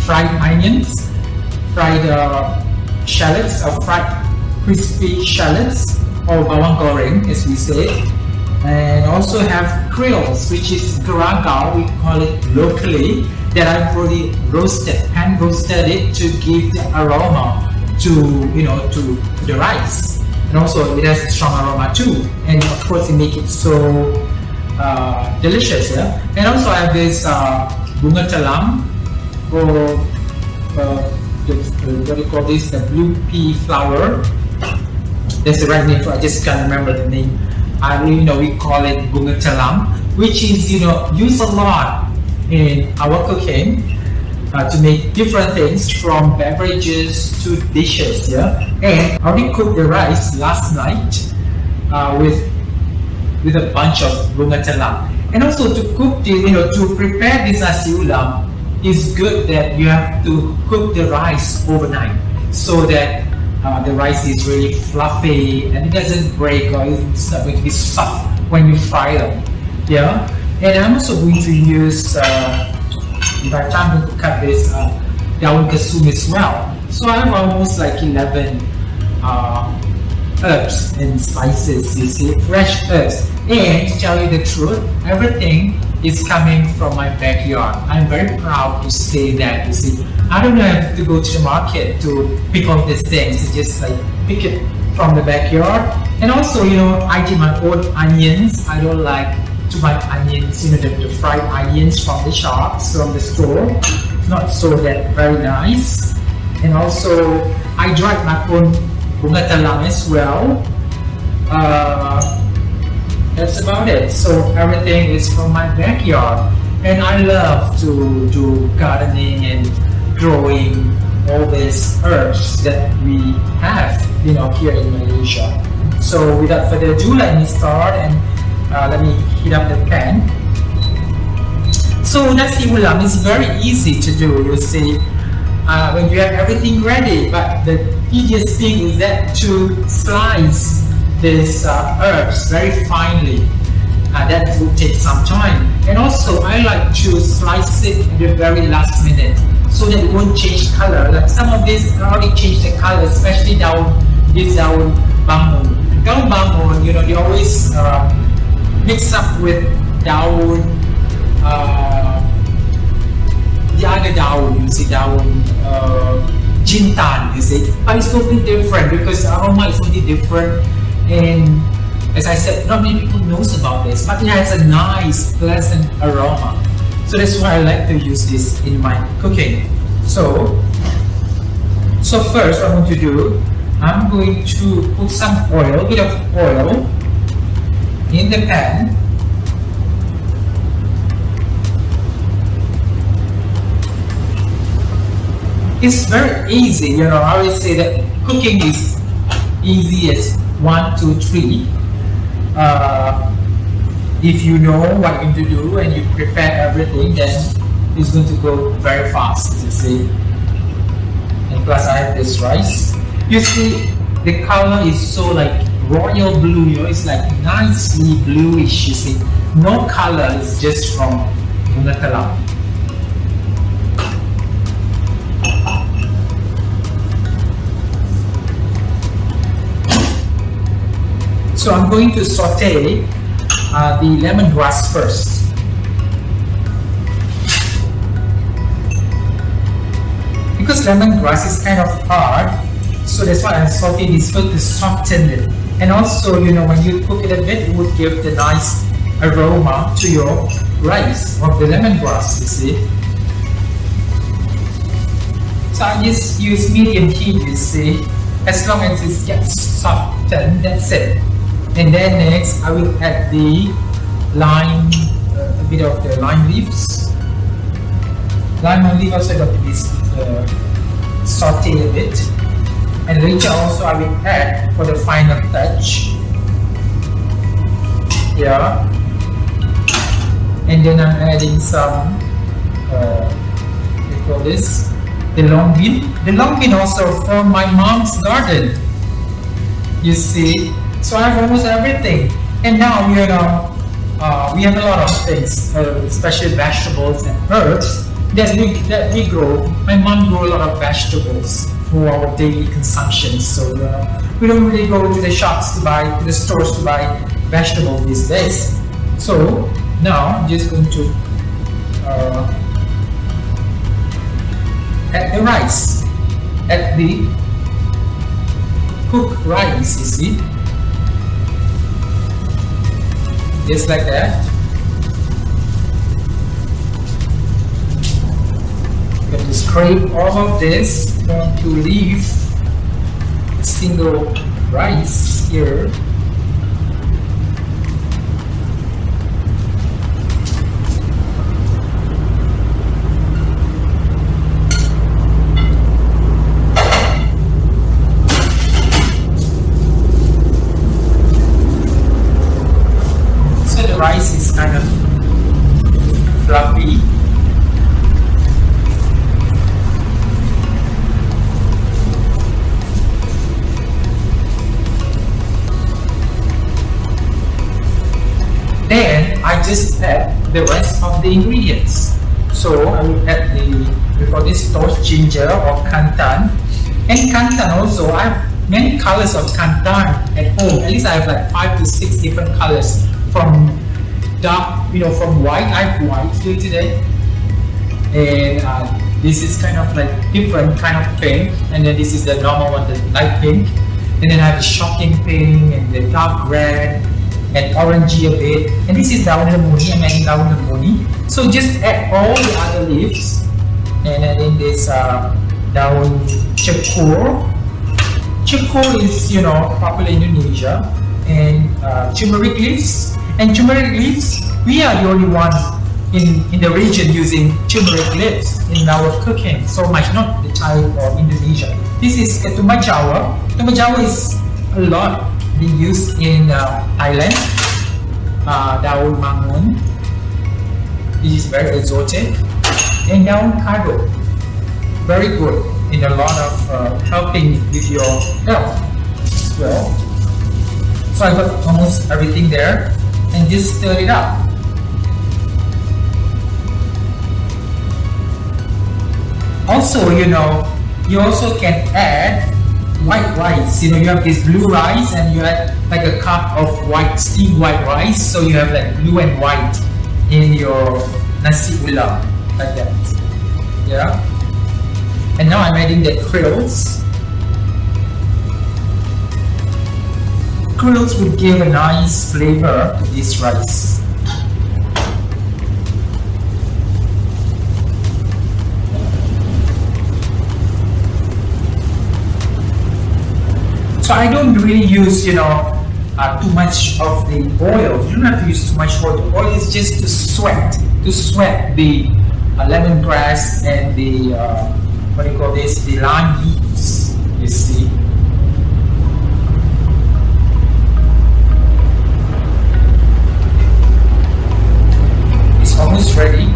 fried onions, fried shallots, or fried crispy shallots, or bawang goreng as we say, and also have krills, which is garagao, we call it locally, that I've already hand roasted it to give the aroma to the rice, and also it has a strong aroma too, and of course it makes it so delicious. Yeah, and also I have this bunga telang, or what do you call this? The blue pea flower. That's the right name for. I just can't remember the name. We call it bunga telang, which is used a lot in our cooking. to make different things from beverages to dishes. Yeah, and I already cooked the rice last night with a bunch of bunga telang. And also to cook the, to prepare this nasi ulam, it's good that you have to cook the rice overnight so that the rice is really fluffy and it doesn't break or it's not going to be soft when you fry them. Yeah, and I'm also going to use, if I have time to cut this, daun kasum as well. So I have almost like 11 herbs and spices, you see, fresh herbs. And to tell you the truth, everything is coming from my backyard. I'm very proud to say that, you see. I don't have to go to the market to pick all these things. It's just like pick it from the backyard. And also, I do my own onions. I don't like to buy onions, the fried onions from the shops, from the store. It's not so that very nice. And also, I dried my own bunga telang as well. That's about it. So everything is from my backyard, and I love to do gardening and growing all these herbs that we have, here in Malaysia. So without further ado, let me start and let me heat up the pan. So nasi ulam is very easy to do. You see, when you have everything ready, but the tedious thing is that to slice these herbs very finely. That would take some time. And also, I like to slice it at the very last minute so that it won't change color. Like some of these already changed the color, especially daun bangun. Daun bangun, they always mix up with daun, the other daun, you see, daun jintan, you see. But it's totally different because the aroma is totally different. And as I said, not many people knows about this, but it has a nice, pleasant aroma. So that's why I like to use this in my cooking. So first what I'm going to do, I'm going to put some oil, a bit of oil in the pan. It's very easy, I always say that cooking is easy as 1, 2, 3. If you know what you're going to do and you prepare everything, then it's going to go very fast, you see. And plus I have this rice. You see, the color is so like royal blue, it's like nicely bluish, you see. No color, it's just from bunga telang. So I'm going to saute the lemongrass first. Because lemongrass is kind of hard, so that's why I saute this food to soften it. And also, when you cook it a bit, it would give the nice aroma to your rice of the lemongrass, you see. So I just use medium heat, you see. As long as it gets softened, that's it. And then next, I will add the lime, a bit of the lime leaves. Lime leaf also got to be sauteed a bit. And later also I will add for the final touch. Yeah. And then I'm adding some, we call this, the long bean. The long bean also from my mom's garden. You see. So I have almost everything. And now, we have a lot of things, especially vegetables and herbs that we grow. My mom grew a lot of vegetables for our daily consumption. So we don't really go to the shops to the stores to buy vegetables these days. So now I'm just going to add the rice. Add the cooked rice, you see. Just like that. I'm going to scrape all of this. I'm going to leave a single rice here. I just add the rest of the ingredients. So I will add we call this toast ginger or kantan. And kantan also, I have many colors of kantan at home. At least I have like 5 to 6 different colors, from dark, from white. I have white here today, and this is kind of like different kind of pink, and then this is the normal one, the light pink, and then I have the shocking pink and the dark red and orangey a bit, and this is daun lemoni. I'm adding daun lemoni. So just add all the other leaves, and then this daun cekur. Cekur is popular in Indonesia, and turmeric leaves. And turmeric leaves, we are the only ones in the region using turmeric leaves in our cooking so much, not the Thai or Indonesia. This is ketumbar Jawa. Ketumbar Jawa is a lot being used in Thailand. Daun mangun. This is very exotic. And daun kado. Very good in a lot of helping with your health as well. So I got almost everything there, and just stir it up. Also, you also can add white rice. You have this blue rice, and you add like a cup of steamed white rice. So you have like blue and white in your Nasi Ulam, like that. Yeah. And now I'm adding the krills. Krills would give a nice flavor to this rice. So I don't really use, too much of the oil. You don't have to use too much oil. The oil is just to sweat the lemongrass and the the lime leaves. You see. It's almost ready.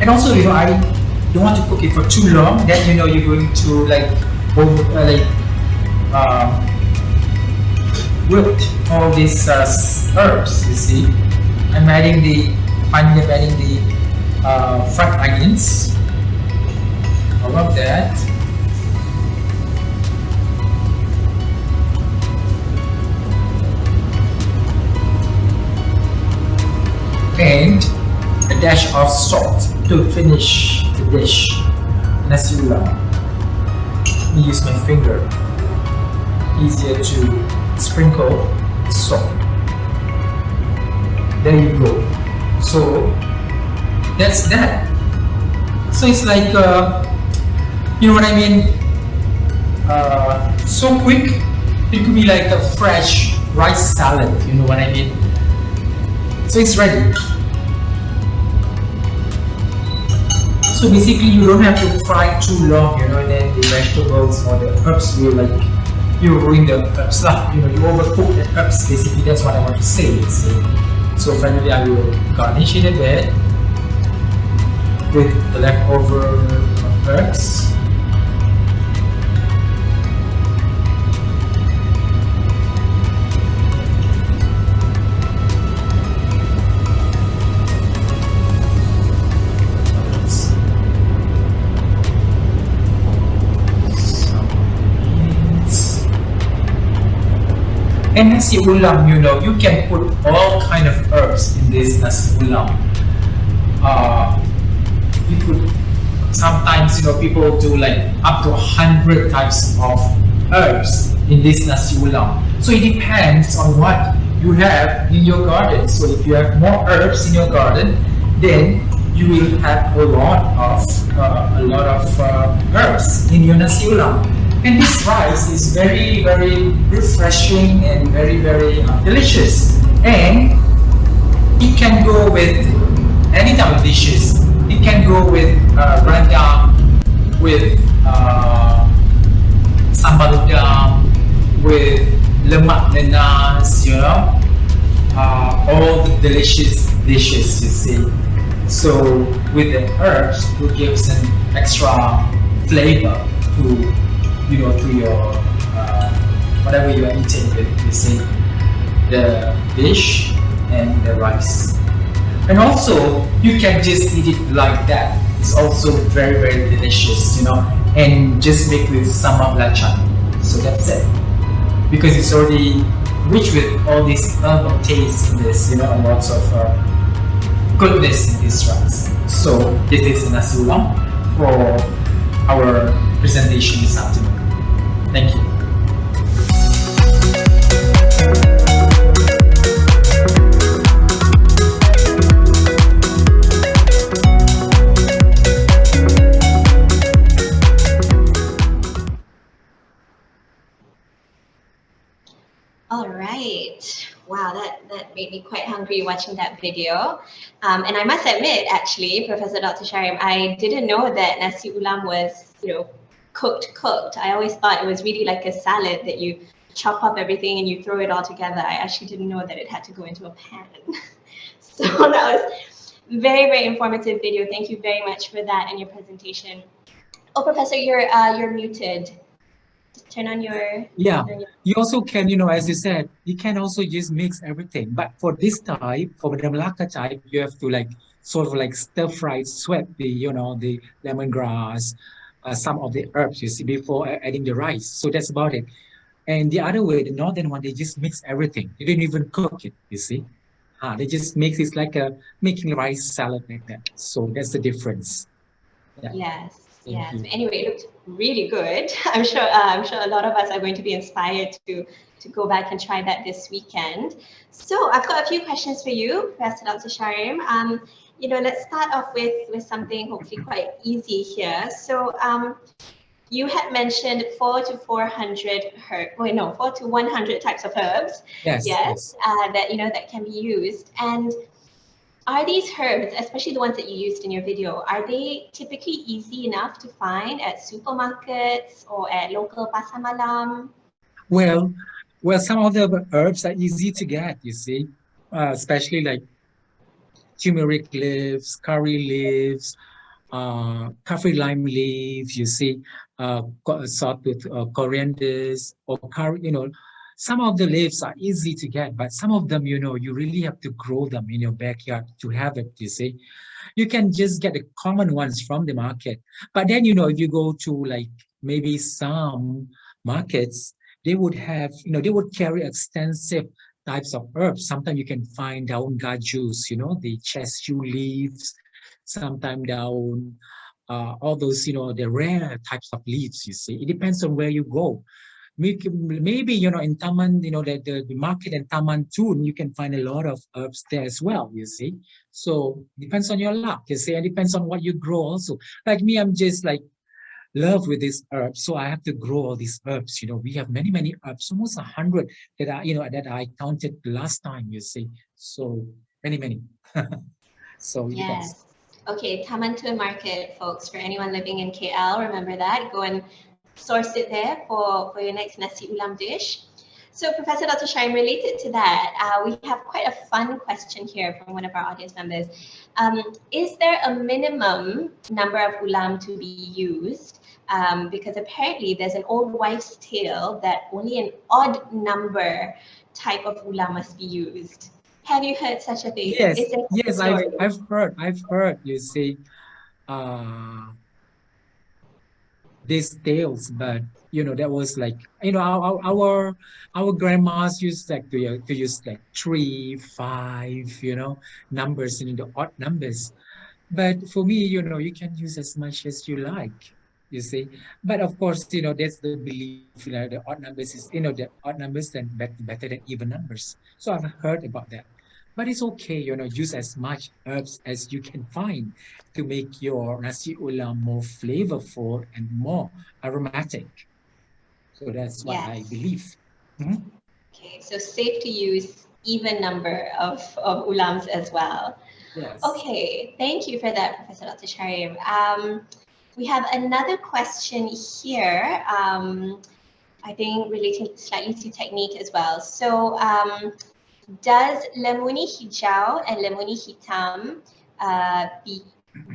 And also, I don't want to cook it for too long. Then you're going to wilt all these herbs. You see, I'm adding the fried onions. All of that. And a dash of salt to finish the dish. Nasi Ulam. Let me use my finger. Easier to sprinkle salt. There you go. So that's that. So it's like, you know what I mean? So quick. It could be like a fresh rice salad. You know what I mean? So it's ready. So basically, you don't have to fry too long, and then the vegetables or the herbs will you ruin the herbs lah. You overcook the herbs. Basically, that's what I want to say. So finally, I will garnish it a bit with the leftover herbs. And Nasi Ulam, you can put all kind of herbs in this Nasi Ulam. You could sometimes, people do like up to 100 types of herbs in this Nasi Ulam. So it depends on what you have in your garden. So if you have more herbs in your garden, then you will have a lot of herbs in your Nasi Ulam. And this rice is very, very refreshing and very, very delicious. And it can go with any type of dishes. It can go with rendang, with Sambal Udang, with lemak nanas, you know, all the delicious dishes, you see. So with the herbs, it gives an extra flavor to, you know, to your whatever you are eating with, you see, the dish and the rice. And also, you can just eat it like that. It's also very, very delicious, you know, and just make with sambal belacan. So that's it. Because it's already rich with all these herbal tastes in this, you know, and lots of goodness in this rice. So this is Nasi Ulam for our presentation this afternoon. Thank you. All right. Wow, that made me quite hungry watching that video. And I must admit, actually, Professor Dr. Shahrim, I didn't know that Nasi Ulam was, you know, cooked. I always thought it was really like a salad that you chop up everything and you throw it all together. I actually didn't know that it had to go into a pan. So that was very, very informative video. Thank you very much for that and your presentation. Oh, Professor, you're muted. Turn on your... Yeah, you also can, you know, as you said, you can also just mix everything. But for this type, for the Melaka type, you have to like sort of like stir fry, sweat the, you know, the lemongrass, some of the herbs, you see, before adding the rice. So that's about it. And the other way, the northern one, they just mix everything. They didn't even cook it, you see. They just make it like a making rice salad like that. So that's the difference. Yeah. Yes. Thank Yes. you. Anyway, it looked really good. I'm sure a lot of us are going to be inspired to go back and try that this weekend. So I've got a few questions for you, Professor Dr. Shahrim. You know, let's start off with something hopefully quite easy here. So you had mentioned 4 to 400 4 to 100 types of herbs. Yes. That, you know, that can be used. And are these herbs, especially the ones that you used in your video, are they typically easy enough to find at supermarkets or at local pasar malam? Well, some of the herbs are easy to get, you see, especially like turmeric leaves, curry leaves, kaffir lime leaves, you see, salt with corianders or curry, you know, some of the leaves are easy to get, but some of them, you know, you really have to grow them in your backyard to have it, you see. You can just get the common ones from the market. But then, you know, if you go to like maybe some markets, they would have, you know, they would carry extensive types of herbs. Sometimes you can find daun gajus, you know, the chestnut leaves, sometimes down all those, you know, the rare types of leaves, you see. It depends on where you go. Maybe, you know, in Taman, you know, the market in Taman Tun, you can find a lot of herbs there as well, you see. So depends on your luck, you see, and depends on what you grow also. Like me, I'm just like love with these herbs, so I have to grow all these herbs. You know, we have many herbs, almost 100 that I, you know, that I counted last time, you see. So many. So it depends. Yes. Okay, Taman Tun Market, folks. For anyone living in KL, remember that. Go and source it there for your next Nasi Ulam dish. So Professor Dr. Shahrim, related to that, we have quite a fun question here from one of our audience members. Is there a minimum number of ulam to be used? Because apparently there's an old wives' tale that only an odd number type of ulam must be used. Have you heard such a thing? Yes, I've heard, you see, these tales, but you know, that was like, you know, our grandmas used like to use like 3, 5, you know, numbers, you know, the odd numbers. But for me, you know, you can use as much as you like, you see. But of course, you know, that's the belief, you know, the odd numbers is, you know, the odd numbers then better than even numbers. So I've heard about that. But it's okay, you know, use as much herbs as you can find to make your nasi ulam more flavorful and more aromatic. So that's what I believe. Mm-hmm. Okay, so safe to use even number of ulams as well. Yes. Okay, thank you for that, Professor Dr. Shahrim. We have another question here. I think relating slightly to technique as well. So does lemuni hijau and lemuni hitam be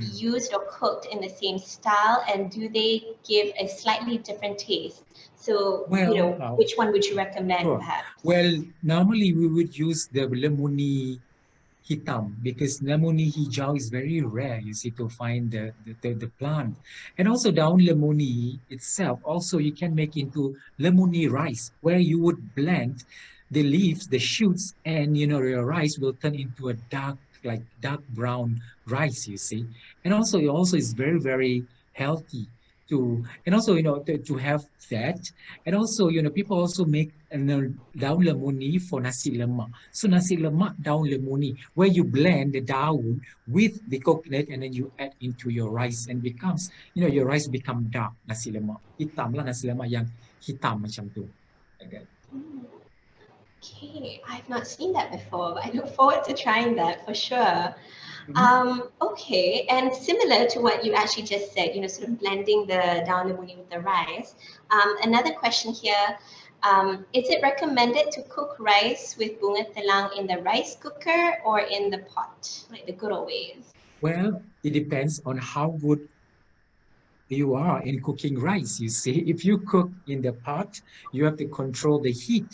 used or cooked in the same style, and do they give a slightly different taste? So, Well, which one would you recommend sure. perhaps? Well, normally we would use the lemuni hitam because lemoni hijau is very rare, you see, to find the plant. And also down lemoni itself, also you can make into lemoni rice where you would blend the leaves, the shoots, and your rice will turn into a dark brown rice, you see. And also it also is very, very healthy to, and also, to have that. And also, people also make daun lemoni for nasi lemak. So nasi lemak daun lemoni, where you blend the daun with the coconut and then you add into your rice and becomes, your rice become dark nasi lemak. Hitam lah nasi lemak yang hitam macam tu. Like that. Okay, I've not seen that before, but I look forward to trying that for sure. Okay, and similar to what you actually just said, sort of blending the daun lemuni with the rice. Another question here, is it recommended to cook rice with bunga telang in the rice cooker or in the pot, like the good old ways? Well, it depends on how good you are in cooking rice. You see, if you cook in the pot, you have to control the heat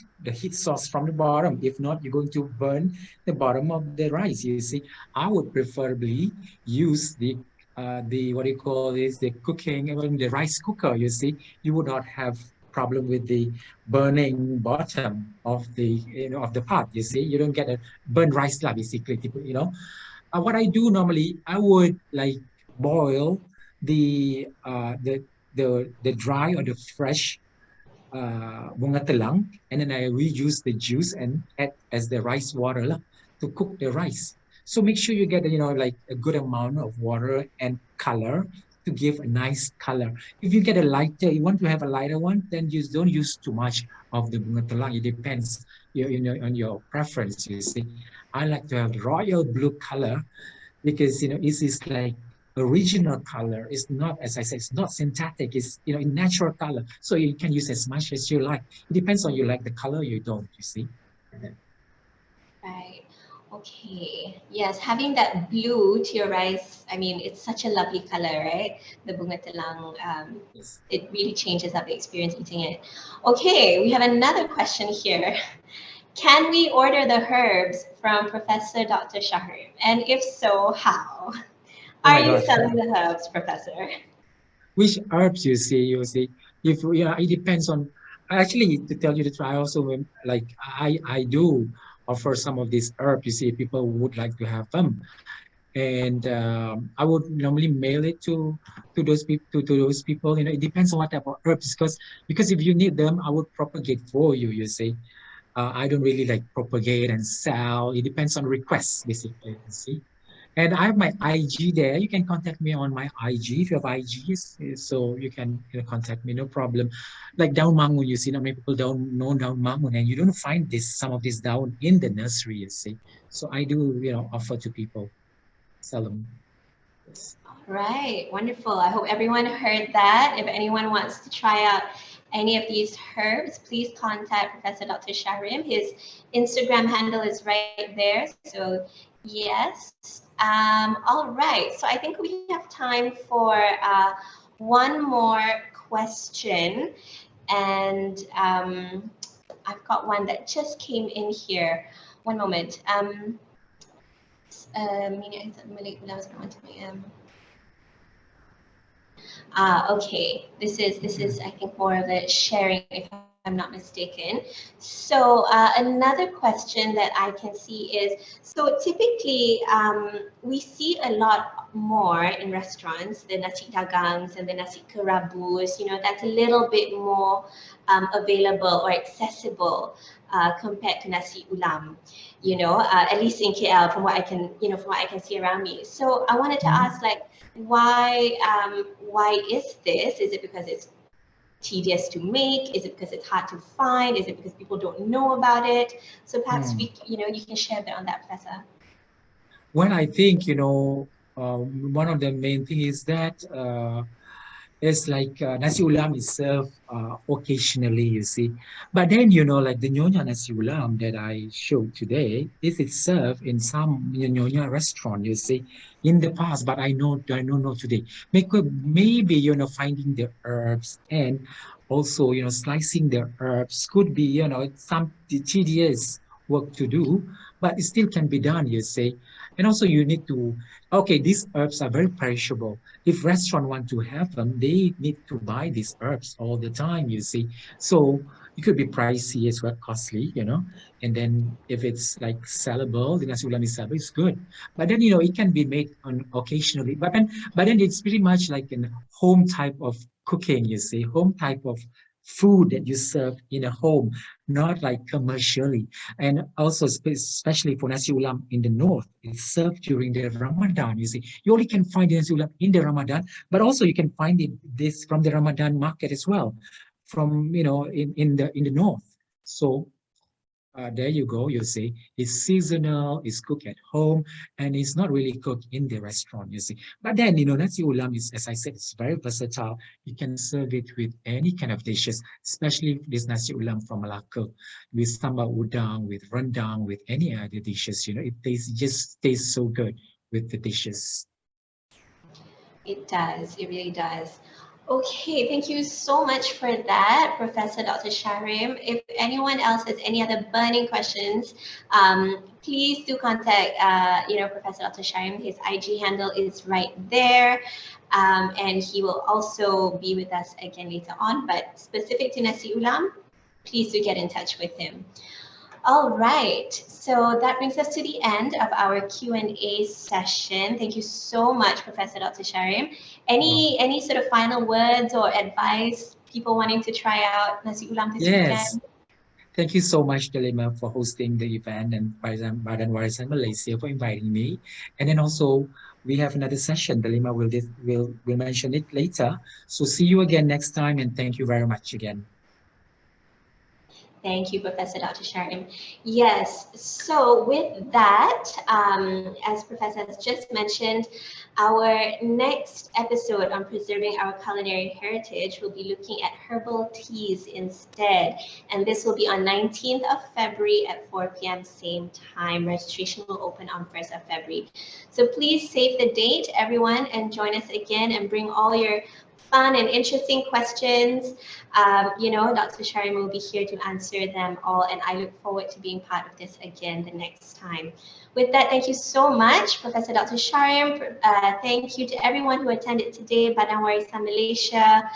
source from the bottom. If not, you're going to burn the bottom of the rice. You see, I would preferably use the what do you call this, the cooking, the rice cooker. You see, you would not have problem with the burning bottom of the of the pot. You see, you don't get a burnt rice lah, basically. What I do normally, I would like boil the uh, the the dry or the fresh bunga telang, and then I reuse the juice and add as the rice water lah, to cook the rice. So make sure you get like a good amount of water and color to give a nice color. If you get you want to have a lighter one, then you don't use too much of the bunga telang. It depends on your preference. You see, I like to have royal blue color because it is like original color. It's not, as I said, it's not synthetic. It's in natural color, so you can use as much as you like. It depends on you like the color, you don't. You see. Right. Okay. Yes, having that blue to your rice, I mean, it's such a lovely color, right? The bunga telang, Yes. it really changes up the experience eating it. Okay, we have another question here. Can we order the herbs from Professor Dr. Shahrim? And if so, how? Are you selling the herbs, Professor? Which herbs you see? If it depends on. Actually, to tell you the truth, I also like I do offer some of these herbs. You see, people would like to have them, and I would normally mail it to those people. To those people, it depends on what type of herbs. Because if you need them, I would propagate for you. You see. I don't really like propagate and sell. It depends on requests, basically. You see, and I have my IG there. You can contact me on my IG if you have IGs, so you can contact me, no problem. Like down mangun, you see, not many people don't know down mangun, and you don't find some of this down in the nursery. You see, so I do offer to people, sell them. Yes. Right, wonderful. I hope everyone heard that. If anyone wants to try out any of these herbs, please contact Professor Dr. Shahrim. His Instagram handle is right there. So yes. All right. So I think we have time for one more question. And I've got one that just came in here. One moment. Okay, this is I think more of a sharing, if I'm not mistaken. So another question that I can see is, so typically we see a lot more in restaurants, the nasi dagangs and the nasi kerabus, that's a little bit more available or accessible compared to nasi ulam, at least in KL from what I can see around me. So I wanted to ask, like, why is this? Is it because it's tedious to make? Is it because it's hard to find? Is it because people don't know about it? So perhaps you can share a bit on that, Professor. Well, I think one of the main thing is that It's like nasi ulam is served occasionally, you see. But then, you know, like the Nyonya nasi ulam that I showed today, this is served in some Nyonya restaurant, you see, in the past. But I don't know today. Maybe, you know, finding the herbs and also, you know, slicing the herbs could be, you know, some tedious work to do, but it still can be done, you see. And also you need to, okay, these herbs are very perishable. If restaurant want to have them, they need to buy these herbs all the time, you see. So it could be pricey as well, costly, you know. And then if it's like sellable, the nasi ulam is sellable, it's good. But then, you know, it can be made on occasionally. But then it's pretty much like a home type of cooking, you see, home type of food that you serve in a home, not like commercially. And also, especially for nasi ulam in the north, it's served during the Ramadan. You see, you only can find the nasi ulam in the Ramadan, but also you can find this from the Ramadan market as well, from you know in the north. So there you go. You see, it's seasonal, it's cooked at home, and it's not really cooked in the restaurant. You see, but then you know, nasi ulam is, as I said, it's very versatile. You can serve it with any kind of dishes, especially this nasi ulam from Melaka, with sambal udang, with rendang, with any other dishes. You know, it just tastes so good with the dishes. It does, it really does. Okay, thank you so much for that, Professor Dr. Shahrim. If anyone else has any other burning questions, please do contact, Professor Dr. Shahrim. His IG handle is right there, and he will also be with us again later on. But specific to Nasi Ulam, please do get in touch with him. All right, so that brings us to the end of our Q&A session. Thank you so much, Professor Dr. Shahrim. Any sort of final words or advice, people wanting to try out Nasi Ulam this Yes. weekend? Thank you so much, Delima, for hosting the event, and Badan Warisan Malaysia for inviting me. And then also we have another session. Delima will mention it later. So see you again next time, and thank you very much again. Thank you, Professor Dr. Shahrim. Yes, so with that, as Professor has just mentioned, our next episode on preserving our culinary heritage will be looking at herbal teas instead. And this will be on 19th of February at 4 p.m. same time. Registration will open on 1st of February. So please save the date, everyone, and join us again and bring all your fun and interesting questions. Dr. Shahrim will be here to answer them all, and I look forward to being part of this again the next time. With that, thank you so much, Professor Dr. Shahrim. Thank you to everyone who attended today, Badan Warisan Malaysia.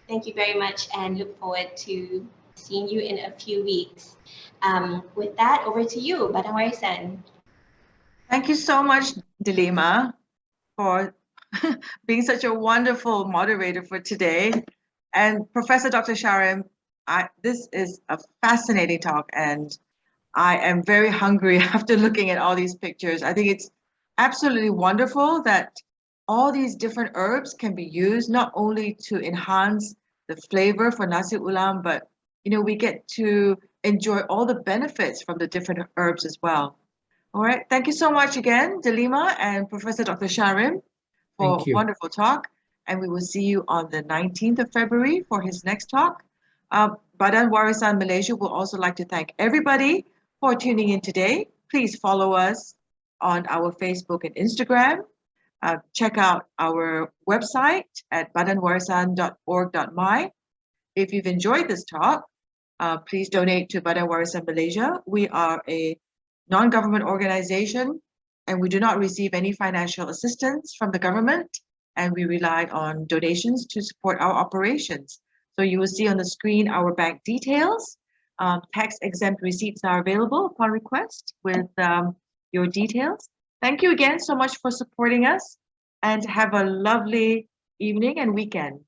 Thank you very much, and look forward to seeing you in a few weeks. With that, over to you, Badan Warisan. Thank you so much, Delima, for being such a wonderful moderator for today. And Professor Dr. Shahrim, this is a fascinating talk, and I am very hungry after looking at all these pictures. I think it's absolutely wonderful that all these different herbs can be used not only to enhance the flavor for nasi ulam, but we get to enjoy all the benefits from the different herbs as well. All right, thank you so much again, Delima and Professor Dr. Shahrim, for a wonderful talk. And we will see you on the 19th of February for his next talk. Badan Warisan Malaysia would also like to thank everybody for tuning in today. Please follow us on our Facebook and Instagram. Check out our website at badanwarisan.org.my. If you've enjoyed this talk, please donate to Badan Warisan Malaysia. We are a non-government organization, and we do not receive any financial assistance from the government, and we rely on donations to support our operations. So you will see on the screen our bank details. Tax-exempt receipts are available upon request with your details. Thank you again so much for supporting us, and have a lovely evening and weekend.